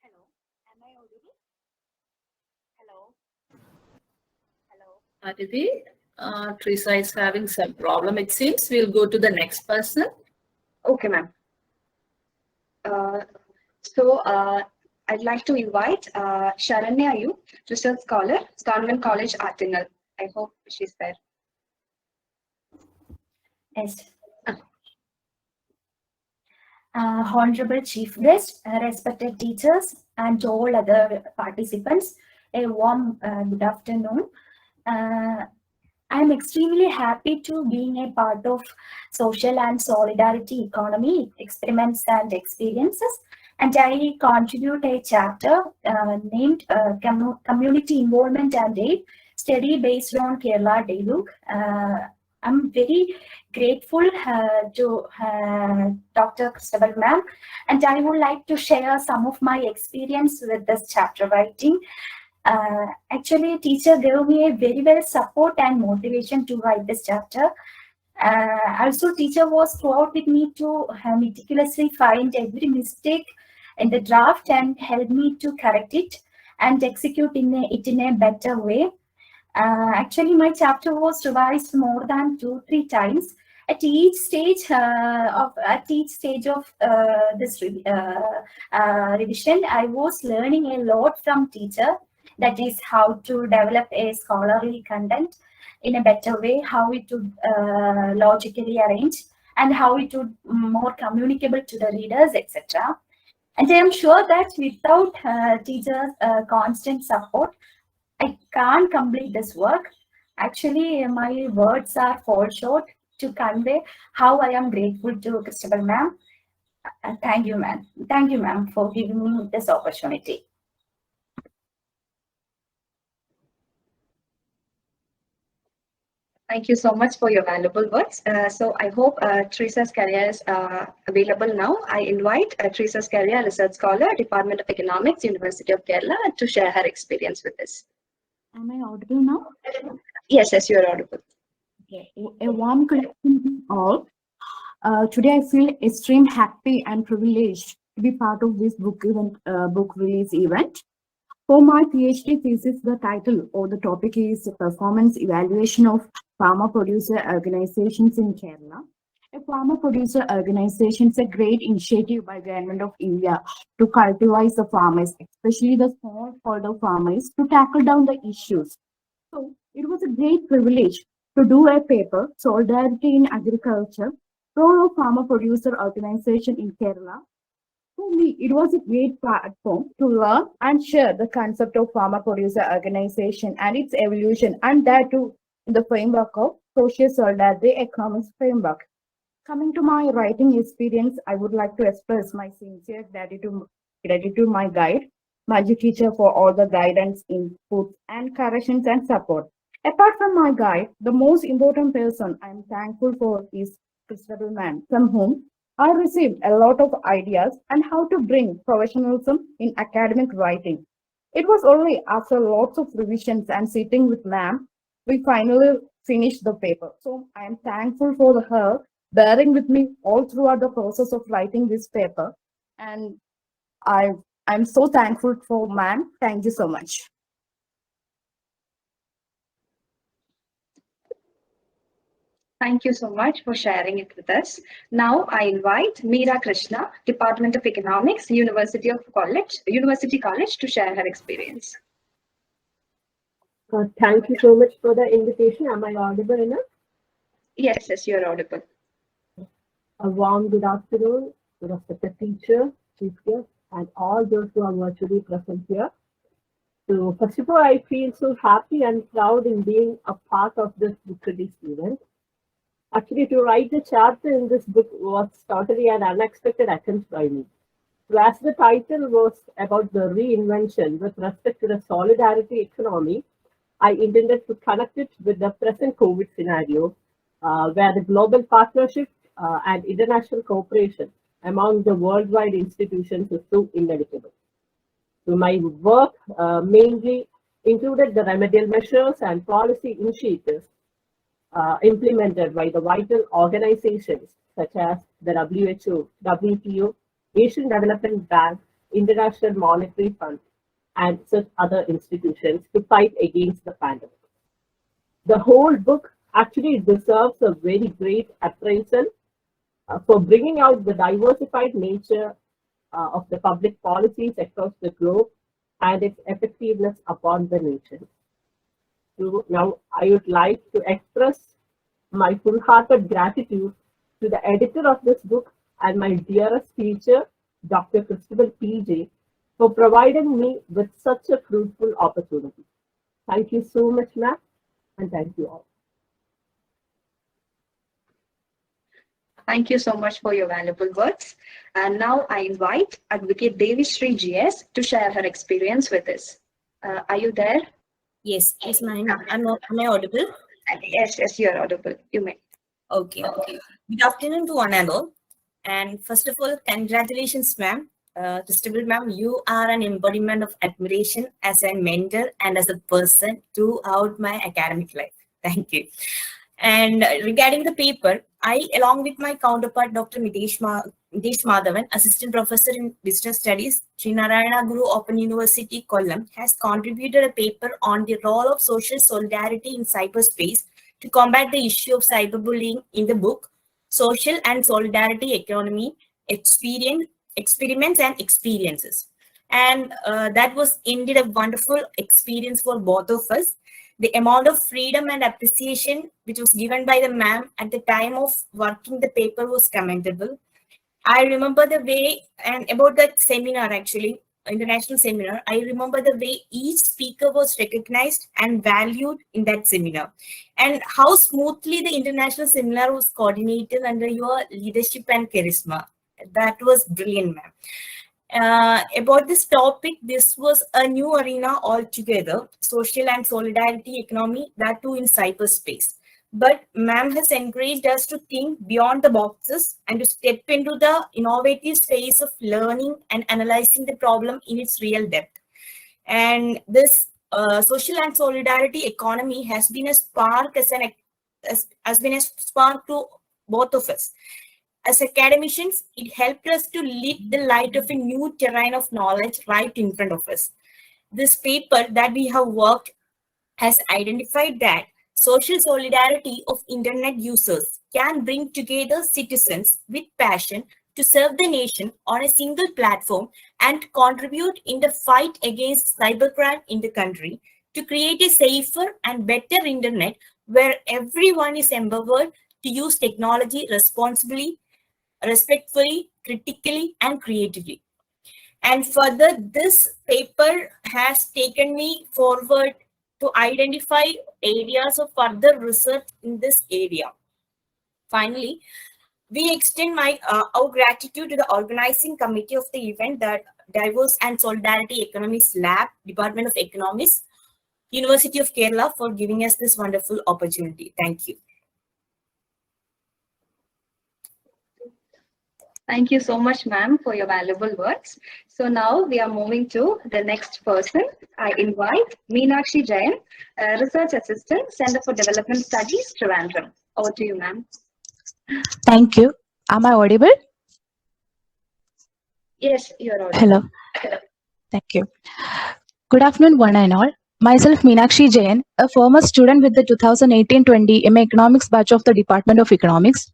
Hello, am I audible? Hello. Hello. Aditi, Teresa is having some problem. It seems we'll go to the next person. Okay, ma'am. So I'd like to invite Sharanya Yu, Research Scholar, Government College, Artinal. I hope she's there. Yes. Honorable Chief Guest, respected teachers, and all other participants, a warm good afternoon. I'm extremely happy to being a part of social and solidarity economy experiments and experiences, and I contribute a chapter named Community Involvement and Aid, study based on Kerala Dialogue. I'm very grateful to Dr. Christabell ma'am, and I would like to share some of my experience with this chapter writing. Actually, teacher gave me a very well support and motivation to write this chapter. Also, teacher was throughout with me to meticulously find every mistake in the draft and help me to correct it and execute it in a better way. Actually, my chapter was revised more than 2-3 times. At each stage of this revision, I was learning a lot from teacher. That is how to develop a scholarly content in a better way, how it would logically arrange, and how it would more communicable to the readers, etc. And I am sure that without teachers' constant support, I can't complete this work. Actually, my words are fall short to convey how I am grateful to Christabell ma'am. Thank you, ma'am. Thank you, ma'am, for giving me this opportunity. Thank you so much for your valuable words. So I hope Teresa's career is available now. I invite Teresa's career, Research Scholar, Department of Economics, University of Kerala, to share her experience with us. Am I audible now? Yes, you are audible. Okay. A warm good afternoon all. Today I feel extremely happy and privileged to be part of this book release event. For my PhD thesis, the title or the topic is Performance Evaluation of Farmer Producer Organizations in Kerala. A farmer producer organization is a great initiative by Government of India to cultivate the farmers, especially the smallholder farmers, to tackle down the issues. So it was a great privilege to do a paper, Solidarity in Agriculture, role of farmer producer organization in Kerala. For me, it was a great platform to learn and share the concept of farmer producer organization and its evolution, and that too in the framework of social solidarity economics framework. Coming to my writing experience, I would like to express my sincere gratitude to my guide, Maji teacher, for all the guidance, inputs, and corrections and support. Apart from my guide, the most important person I am thankful for is Christabell ma'am, from whom I received a lot of ideas on how to bring professionalism in academic writing. It was only after lots of revisions and sitting with ma'am, we finally finished the paper. So I am thankful for her bearing with me all throughout the process of writing this paper. And I'm so thankful for ma'am. Thank you so much. Thank you so much for sharing it with us. Now I invite Meera Krishna, Department of Economics, University College, to share her experience. Thank you so much for the invitation. Am I audible enough? Yes, you are audible. A warm good afternoon to respected teacher, chief guest, and all those who are virtually present here. So first of all, I feel so happy and proud in being a part of this book release event. Actually, to write the chapter in this book was totally an unexpected attempt by me. So as the title was about the reinvention with respect to the solidarity economy, I intended to connect it with the present COVID scenario, where the global partnership and international cooperation among the worldwide institutions is so inevitable. So my work mainly included the remedial measures and policy initiatives implemented by the vital organizations such as the WHO, WTO, Asian Development Bank, International Monetary Fund, and such other institutions to fight against the pandemic. The whole book actually deserves a very great appraisal for bringing out the diversified nature of the public policies across the globe and its effectiveness upon the nation. So now I would like to express my full-hearted gratitude to the editor of this book and my dearest teacher, Dr. Christabell P.J, for providing me with such a fruitful opportunity. Thank you so much, ma'am, and thank you all. Thank you so much for your valuable words. And now I invite Advocate Devi Sri GS to share her experience with us. Are you there? Yes, ma'am. Am I audible? Yes, you are audible. You may. Okay. Good afternoon to one and all. And first of all, congratulations, ma'am. Christabell, ma'am, you are an embodiment of admiration as a mentor and as a person throughout my academic life. Thank you. And regarding the paper, I, along with my counterpart, Dr. Mitesh Madhavan, Assistant Professor in Business Studies, Sri Narayana Guru Open University, Kollam, has contributed a paper on the role of social solidarity in cyberspace to combat the issue of cyberbullying in the book, Social and Solidarity Economy, Experiments and Experiences. And that was indeed a wonderful experience for both of us. The amount of freedom and appreciation which was given by the ma'am at the time of working the paper was commendable. I remember the way, and about that seminar actually, international seminar, I remember the way each speaker was recognized and valued in that seminar, and how smoothly the international seminar was coordinated under your leadership and charisma. That was brilliant, ma'am. About this topic, this was a new arena altogether, social and solidarity economy, that too in cyberspace. But ma'am has encouraged us to think beyond the boxes and to step into the innovative phase of learning and analyzing the problem in its real depth. And this social and solidarity economy has been a spark has been a spark to both of us. As academicians, it helped us to lit the light of a new terrain of knowledge right in front of us. This paper that we have worked has identified that social solidarity of internet users can bring together citizens with passion to serve the nation on a single platform and contribute in the fight against cybercrime in the country to create a safer and better internet where everyone is empowered to use technology responsibly, respectfully, critically, and creatively. And further, this paper has taken me forward to identify areas of further research in this area. Finally, we extend our gratitude to the organizing committee of the event, that Diverse and Solidarity Economies Lab, Department of Economics, University of Kerala, for giving us this wonderful opportunity. Thank you. Thank you so much, ma'am, for your valuable words. So now we are moving to the next person. I invite Meenakshi Jain, Research Assistant, Center for Development Studies, Trivandrum. Over to you, ma'am. Thank you. Am I audible? Yes, you're audible. Hello. Thank you. Good afternoon, one and all. Myself, Meenakshi Jain, a former student with the 2018-20 MA Economics batch of the Department of Economics.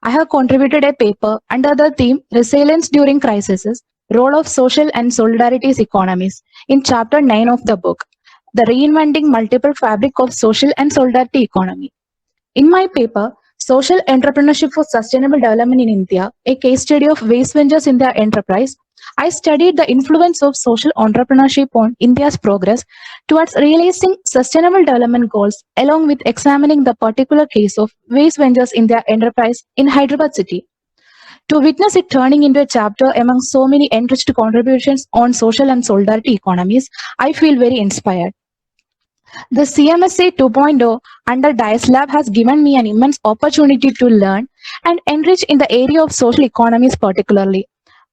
I have contributed a paper under the theme Resilience During Crises, Role of Social and Solidarity Economies in Chapter 9 of the book, The Reinventing Multiple Fabric of Social and Solidarity Economy. In my paper, Social Entrepreneurship for Sustainable Development in India, a case study of waste ventures in their enterprise, I studied the influence of social entrepreneurship on India's progress towards realizing sustainable development goals, along with examining the particular case of Waste Ventures India Enterprise in Hyderabad city. To witness it turning into a chapter among so many enriched contributions on social and solidarity economies, I feel very inspired. The CMSA 2.0 under DiSE Lab has given me an immense opportunity to learn and enrich in the area of social economies particularly.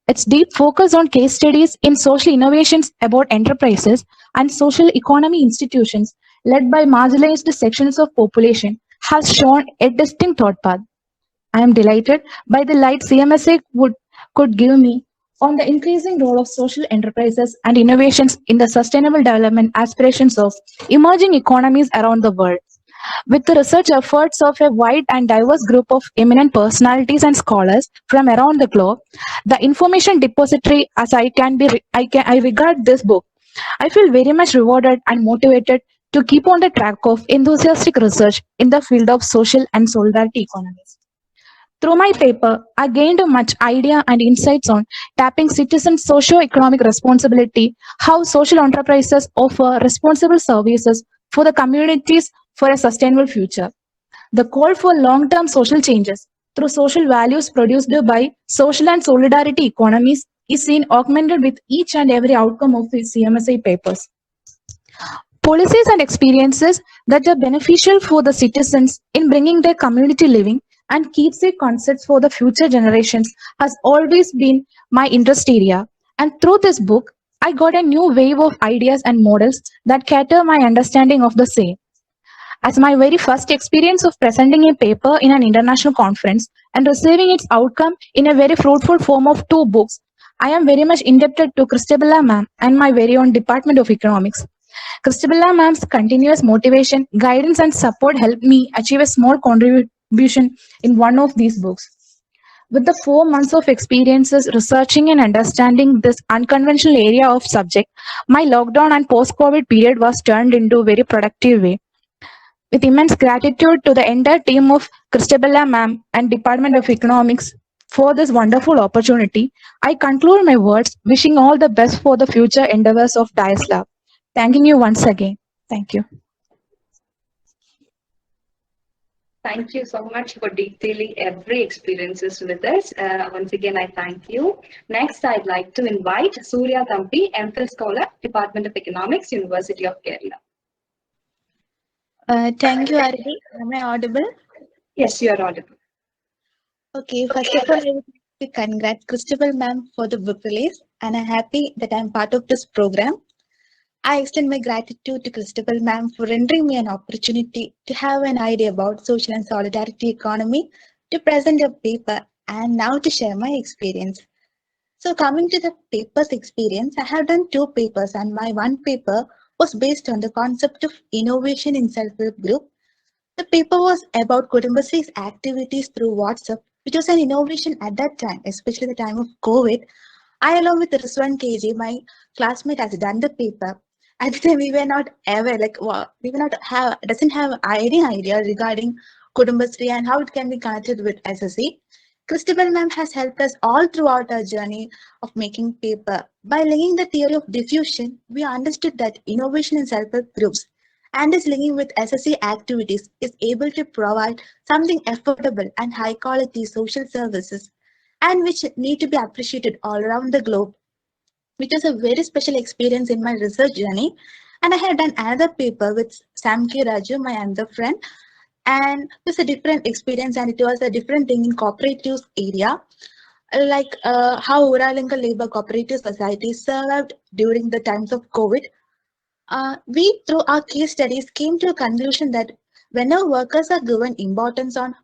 Its deep focus on case studies in social innovations about enterprises and social economy institutions led by marginalized sections of population has shown a distinct thought path. I am delighted by the light CMSA could give me on the increasing role of social enterprises and innovations in the sustainable development aspirations of emerging economies around the world. With the research efforts of a wide and diverse group of eminent personalities and scholars from around the globe, the information depository as I regard this book, I feel very much rewarded and motivated to keep on the track of enthusiastic research in the field of social and solidarity economies. Through my paper, I gained much idea and insights on tapping citizens' socio-economic responsibility, how social enterprises offer responsible services for the communities for a sustainable future. The call for long-term social changes through social values produced by social and solidarity economies is seen augmented with each and every outcome of the CMSA papers. Policies and experiences that are beneficial for the citizens in bringing their community living and keepsake concepts for the future generations has always been my interest area. And through this book, I got a new wave of ideas and models that cater my understanding of the same. As my very first experience of presenting a paper in an international conference and receiving its outcome in a very fruitful form of 2 books, I am very much indebted to Christabell ma'am and my very own Department of Economics. Christabell ma'am's continuous motivation, guidance and support helped me achieve a small contribution in one of these books. With the 4 months of experiences researching and understanding this unconventional area of subject, my lockdown and post-COVID period was turned into a very productive way. With immense gratitude to the entire team of Christabell ma'am and Department of Economics for this wonderful opportunity, I conclude my words wishing all the best for the future endeavors of DiSE Lab. Thanking you once again. Thank you. Thank you so much for detailing every experiences with us. Once again, I thank you. Next, I'd like to invite Surya Thampi, MPhil Scholar, Department of Economics, University of Kerala. Thank you, Arvi. Am I audible? Yes, you are audible. Okay, first of all, I would like to congratulate Christabell ma'am for the book release, and I'm happy that I'm part of this program. I extend my gratitude to Christabell ma'am for rendering me an opportunity to have an idea about social and solidarity economy, to present a paper, and now to share my experience. So coming to the paper's experience, I have done 2 papers, and my one paper was based on the concept of innovation in self-help group. The paper was about Kudumbasri's activities through WhatsApp, which was an innovation at that time, especially the time of COVID. I, along with Rizwan KJ, my classmate, has done the paper. At the time, we were not ever doesn't have any idea regarding Kudumbasri and how it can be connected with SSC. Christabell ma'am has helped us all throughout our journey of making paper. By linking the theory of diffusion, we understood that innovation in self-help groups and is linking with SSC activities is able to provide something affordable and high quality social services, and which need to be appreciated all around the globe, which was a very special experience in my research journey. And I had done another paper with Sam K. Raju, my other friend, and it was a different experience, and it was a different thing in cooperatives area, like how Uralinga Labor Cooperative Society survived during the times of COVID. We, through our case studies, came to a conclusion that whenever workers are given importance on,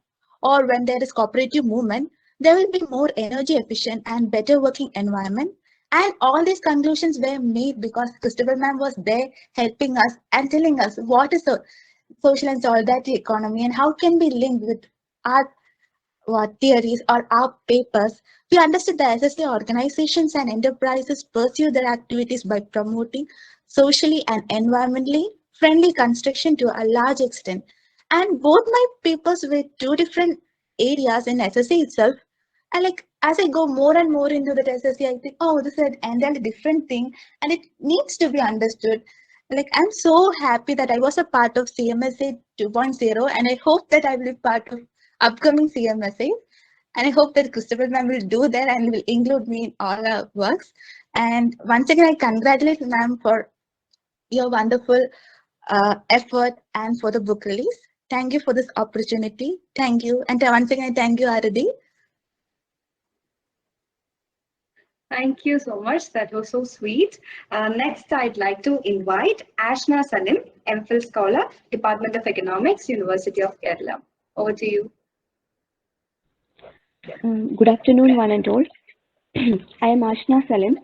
or when there is cooperative movement, there will be more energy efficient and better working environment. And all these conclusions were made because Christabell ma'am was there helping us and telling us what is a social and solidarity economy and how can be linked with our theories or our papers. We understood that SSC organizations and enterprises pursue their activities by promoting socially and environmentally friendly construction to a large extent. And both my papers were 2 different areas in SSC itself. And like as I go more and more into the SSC, I think, oh, this is an entirely different thing, and it needs to be understood. Like I'm so happy that I was a part of CMSA 2.0, and I hope that I will be part of upcoming CMSA. And I hope that Christabell ma'am will do that and will include me in all our works. And once again, I congratulate ma'am for your wonderful effort and for the book release. Thank you for this opportunity. Thank you. And once again, I thank you, Aradi. Thank you so much. That was so sweet. Next, I'd like to invite Ashna Salim, MPhil Scholar, Department of Economics, University of Kerala. Over to you. Good afternoon, one and all. I am Ashna Salim,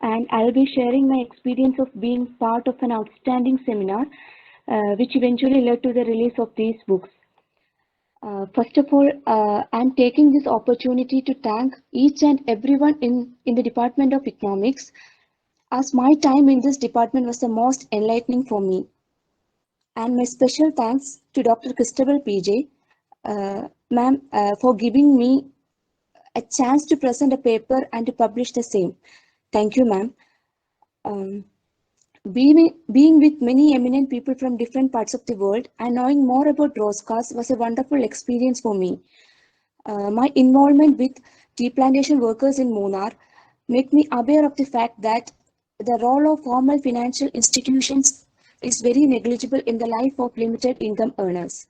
and I will be sharing my experience of being part of an outstanding seminar, which eventually led to the release of these books. First of all, I'm taking this opportunity to thank each and everyone in the Department of Economics, as my time in this department was the most enlightening for me. And my special thanks to Dr. Christabell P.J, ma'am, for giving me a chance to present a paper and to publish the same. Thank you, ma'am. Being with many eminent people from different parts of the world and knowing more about Roscas was a wonderful experience for me. My involvement with tea plantation workers in Munnar made me aware of the fact that the role of formal financial institutions is very negligible in the life of limited income earners,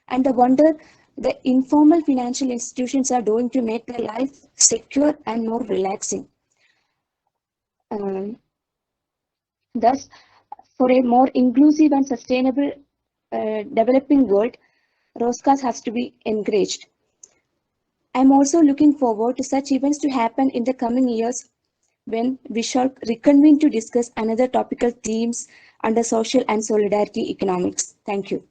and the wonder the informal financial institutions are doing to make their life secure and more relaxing. Thus, for a more inclusive and sustainable developing world, Roscas has to be encouraged. I'm also looking forward to such events to happen in the coming years when we shall reconvene to discuss another topical themes under social and solidarity economics. Thank you.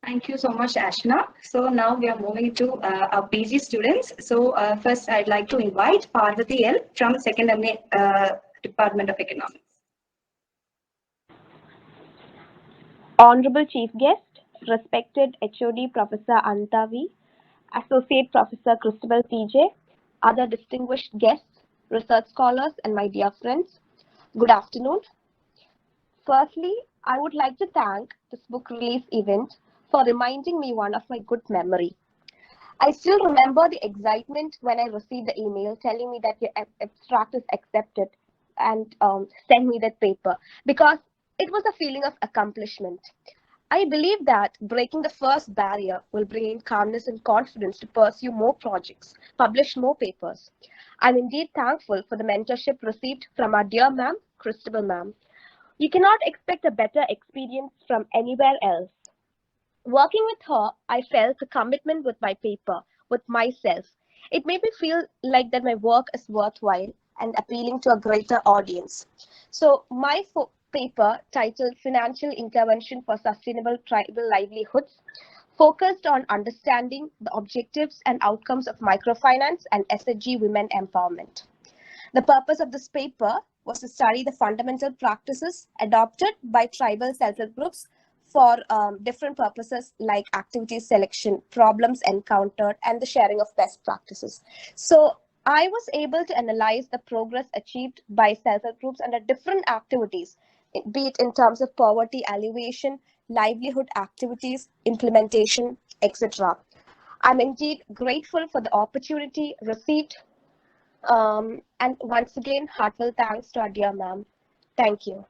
Thank you so much, Ashna. So now we are moving to our PG students. So first, I'd like to invite Parvati L from Second MA Department of Economics. Honorable Chief Guest, respected HOD Professor Anita V, Associate Professor Christabell P.J, other distinguished guests, research scholars, and my dear friends, good afternoon. Firstly, I would like to thank this book release event for reminding me one of my good memory. I still remember the excitement when I received the email telling me that your abstract is accepted and send me that paper, because it was a feeling of accomplishment. I believe that breaking the first barrier will bring in calmness and confidence to pursue more projects, publish more papers. I'm indeed thankful for the mentorship received from our dear ma'am, Christabell ma'am. You cannot expect a better experience from anywhere else. Working with her, I felt the commitment with my paper, with myself. It made me feel like that my work is worthwhile and appealing to a greater audience. So my paper, titled Financial Intervention for Sustainable Tribal Livelihoods, focused on understanding the objectives and outcomes of microfinance and SHG women empowerment. The purpose of this paper was to study the fundamental practices adopted by tribal self-help groups for different purposes like activity selection, problems encountered, and the sharing of best practices. So I was able to analyze the progress achieved by self-help groups under different activities, be it in terms of poverty alleviation, livelihood activities, implementation, etc. I'm indeed grateful for the opportunity received. And once again, heartfelt thanks to our dear ma'am. Thank you.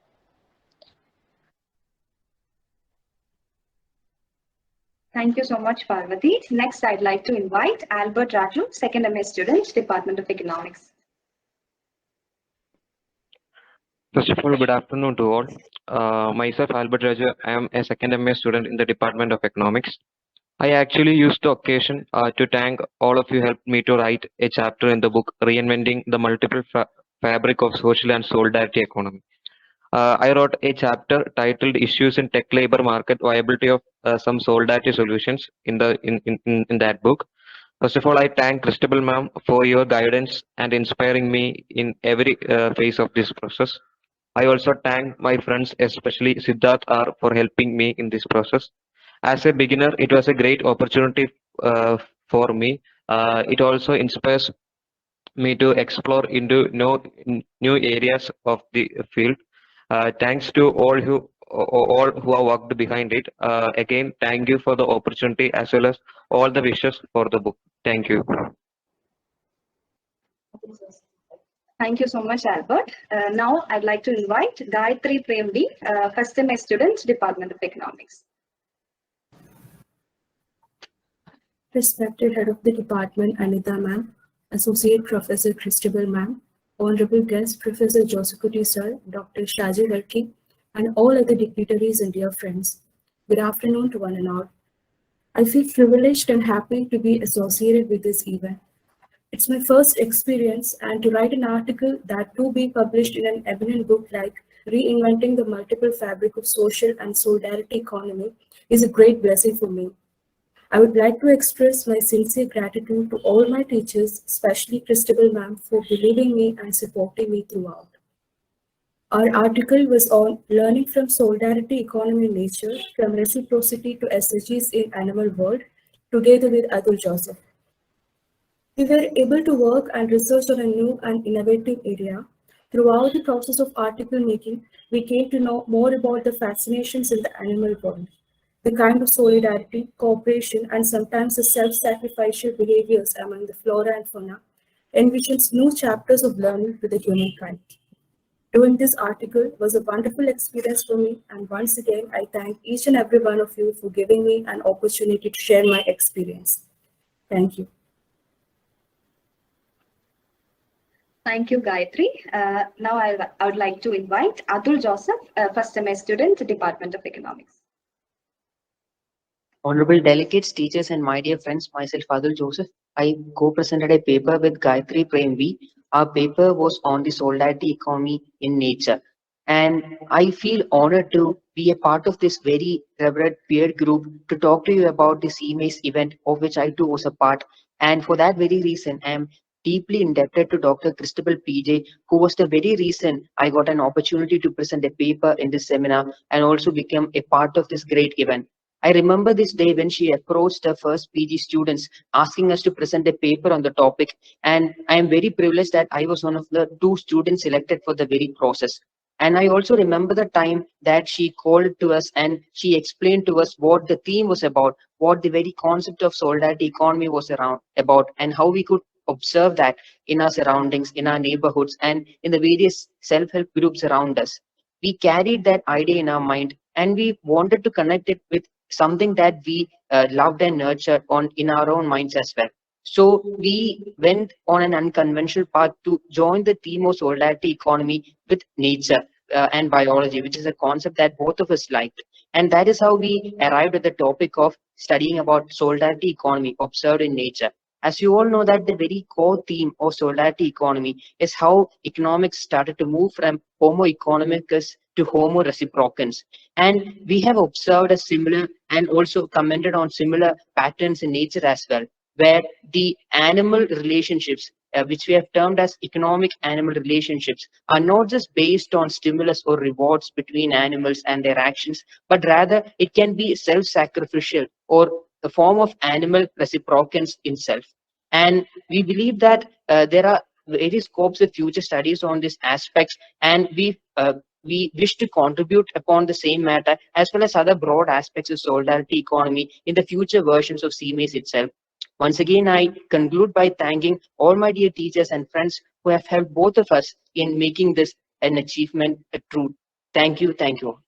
Thank you so much, Parvati. Next, I'd like to invite Albert Raju, Second MA student, Department of Economics. First of all, good afternoon to all. Myself, Albert Raju. I am a second MA student in the Department of Economics. I actually used the occasion to thank all of you who helped me to write a chapter in the book Reinventing the Multiple Fabric of Social and Solidarity Economy. I wrote a chapter titled Issues in Tech Labor Market Viability of Some Solidarity Solutions in that book. First of all, I thank Christabell ma'am for your guidance and inspiring me in every phase of this process. I also thank my friends, especially Siddharth R, for helping me in this process. As a beginner, it was a great opportunity for me. It also inspires me to explore into new areas of the field. Thanks to all who have worked behind it. Again, thank you for the opportunity as well as all the wishes for the book. Thank you. Thank you so much, Albert. Now I'd like to invite Gayatri Premdi, first semester student, Department of Economics. Respected Head of the Department, Anita Ma'am, Associate Professor Christabell Ma'am, Honorable Guest Professor Josukutty Sir, Dr. Shaji Varkey, and all other dignitaries and dear friends. Good afternoon to one and all. I feel privileged and happy to be associated with this event. It's my first experience, and to write an article that too be published in an eminent book like Reinventing the Multiple Fabric of Social and Solidarity Economy is a great blessing for me. I would like to express my sincere gratitude to all my teachers, especially Christabell Ma'am, for believing me and supporting me throughout. Our article was on learning from solidarity economy in nature, from reciprocity to SDGs in animal world, together with Atul Joseph. We were able to work and research on a new and innovative area. Throughout the process of article making, we came to know more about the fascinations in the animal world, the kind of solidarity, cooperation, and sometimes the self-sacrificial behaviors among the flora and fauna envisions new chapters of learning with the humankind. Doing this article was a wonderful experience for me, and once again, I thank each and every one of you for giving me an opportunity to share my experience. Thank you. Thank you, Gayatri. Now I would like to invite Atul Joseph, first semester student, Department of Economics. Honorable delegates, teachers, and my dear friends, myself, Adul Joseph, I co-presented a paper with Gayatri Premvi. Our paper was on the solidarity economy in nature. And I feel honored to be a part of this very revered peer group to talk to you about the CMA's event, of which I too was a part. And for that very reason, I am deeply indebted to Dr. Christabell P.J, who was the very reason I got an opportunity to present a paper in this seminar and also become a part of this great event. I remember this day when she approached her first PG students asking us to present a paper on the topic, and I am very privileged that I was one of the 2 students selected for the very process. And I also remember the time that she called to us and she explained to us what the theme was about, what the very concept of solidarity economy was about, and how we could observe that in our surroundings, in our neighborhoods, and in the various self-help groups around us. We carried that idea in our mind and we wanted to connect it with something that we loved and nurtured in our own minds as well. So we went on an unconventional path to join the theme of solidarity economy with nature and biology, which is a concept that both of us liked. And that is how we arrived at the topic of studying about solidarity economy observed in nature. As you all know that the very core theme of solidarity economy is how economics started to move from Homo economicus to Homo reciprocans. And we have observed a similar and also commented on similar patterns in nature as well, where the animal relationships, which we have termed as economic animal relationships, are not just based on stimulus or rewards between animals and their actions, but rather it can be self-sacrificial or a form of animal reciprocance in self. And we believe that there are various scopes of future studies on these aspects, and we wish to contribute upon the same matter as well as other broad aspects of solidarity economy in the future versions of CMAs itself. Once again, I conclude by thanking all my dear teachers and friends who have helped both of us in making this an achievement a truth. Thank you. Thank you.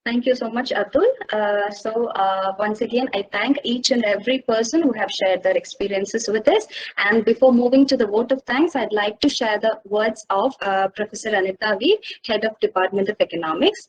Thank you so much, Atul. Once again, I thank each and every person who have shared their experiences with us. And before moving to the vote of thanks, I'd like to share the words of Professor Anita V, Head of Department of Economics.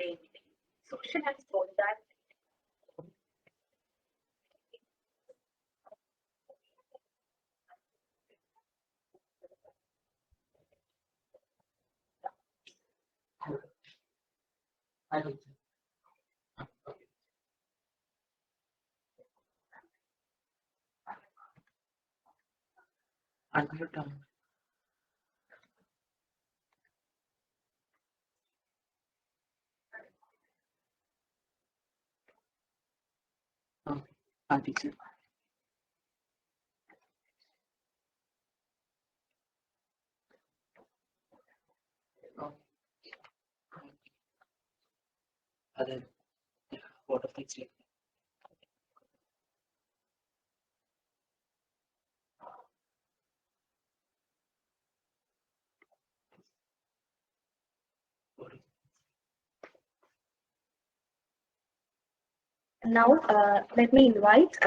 namely social and solidarity. Now, let me invite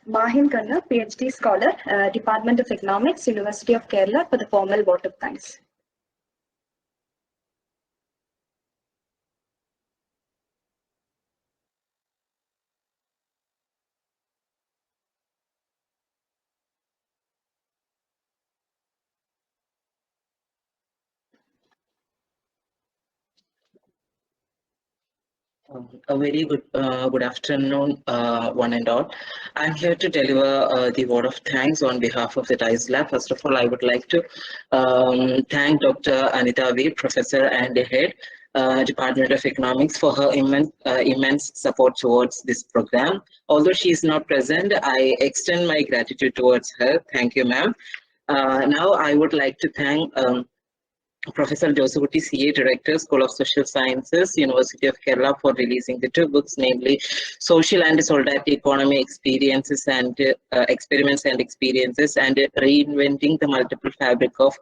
Mahin Khanna, PhD scholar, Department of Economics, University of Kerala, for the formal vote of thanks. A very good afternoon, one and all. I'm here to deliver the word of thanks on behalf of the DiSE Lab. First of all, I would like to thank Dr. Anita V, Professor and Head, Department of Economics, for her immense support towards this program. Although she is not present, I extend my gratitude towards her. Thank you, ma'am. Now, I would like to thank Professor Josukutty C.A, Director, School of Social Sciences, University of Kerala, for releasing the two books, namely Social and Solidarity Economy Experiences and Experiments and Experiences, and Reinventing the Multiple Fabric of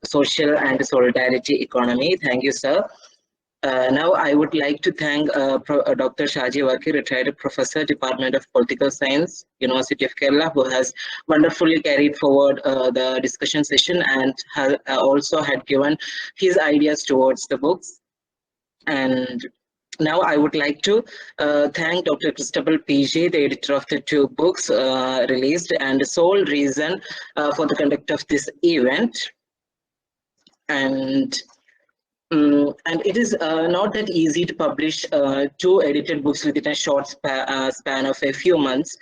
Social and Solidarity Economy. Thank you, sir. Now, I would like to thank Dr. Shaji Varkey, retired professor, Department of Political Science, University of Kerala, who has wonderfully carried forward the discussion session and also had given his ideas towards the books. And now I would like to thank Dr. Christabell P.J, the editor of the two books released and the sole reason for the conduct of this event. And it is not that easy to publish two edited books within a short span of a few months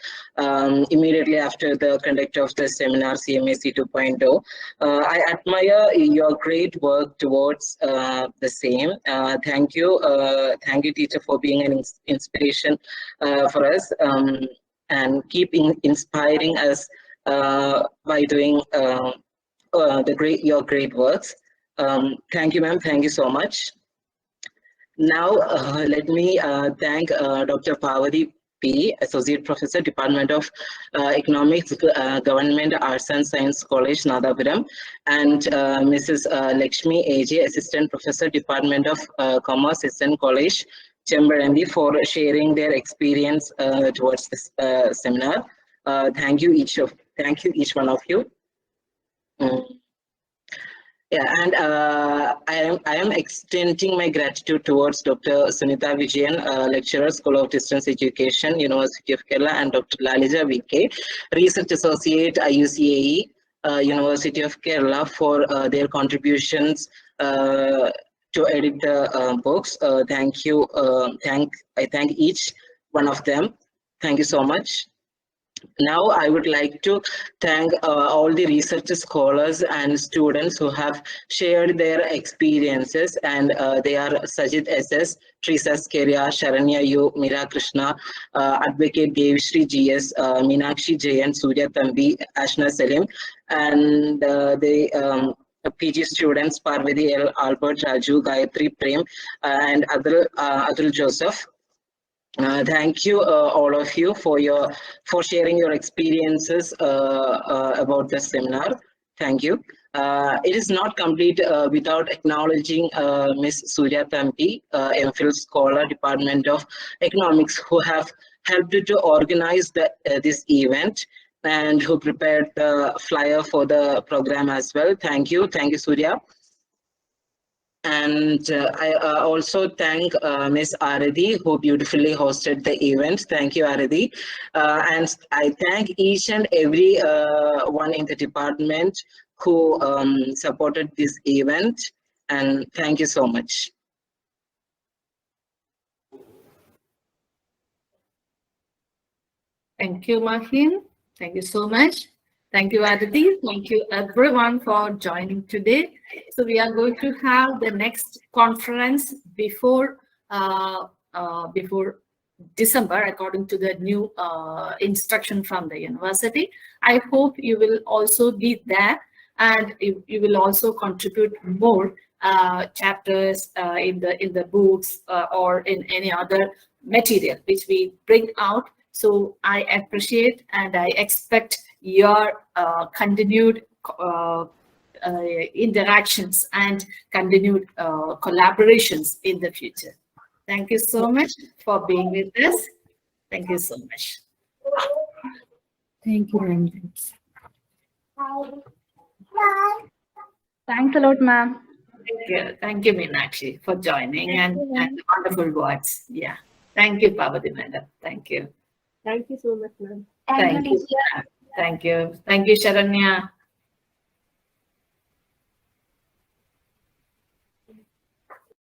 immediately after the conduct of the seminar CMAC 2.0. I admire your great work towards the same. Thank you, teacher, for being an inspiration for us and keep inspiring us by doing your great works. Thank you, ma'am. Thank you so much. Now, let me thank Dr. Parvati P, Associate Professor, Department of Economics, Government Arts and Science College, Nadapuram, and Mrs. Lakshmi A.J, Assistant Professor, Department of Commerce, Assistant College, Chembarambi, for sharing their experience towards this seminar. Thank you each one of you. Yeah, and I am extending my gratitude towards Dr. Sunita Vijayan, lecturer, School of Distance Education, University of Kerala, and Dr. Lalija V.K, Research Associate, IUCAE, University of Kerala, for their contributions to edit the books. Thank you. I thank each one of them. Thank you so much. Now, I would like to thank all the research scholars and students who have shared their experiences, and they are Sajid S.S., Teresa Skeria, Sharanya U, Mira Krishna, Advocate Devshri G.S., Meenakshi Jayan, Surya Thambi, Ashna Salim, and the PG students Parvati L, Albert Raju, Gayatri Prem, and Adul Joseph. Thank you, all of you, for sharing your experiences about the seminar. Thank you. It is not complete without acknowledging Ms. Surya Thambi, MPhil Scholar, Department of Economics, who have helped to organize this event and who prepared the flyer for the program as well. Thank you, Surya. And I also thank Ms. Aradi, who beautifully hosted the event. Thank you, Aradi. And I thank each and every one in the department who supported this event. And thank you so much. Thank you, Mahin. Thank you so much. Thank you, Aditi. Thank you, everyone, for joining today. So we are going to have the next conference before December, according to the new instruction from the university. I hope you will also be there, and you will also contribute more chapters in the books or in any other material which we bring out. So I appreciate and I expect your continued interactions and continued collaborations in the future. Thank you so much for being with us. Thank you so much. Thank you, ma'am. Thanks a lot, ma'am. Thank you, Meenakshi, for joining and wonderful words. Yeah. Thank you, Pavati Madam. Thank you. Thank you so much, ma'am. Thank you. Thank you. Thank you, Sharanya.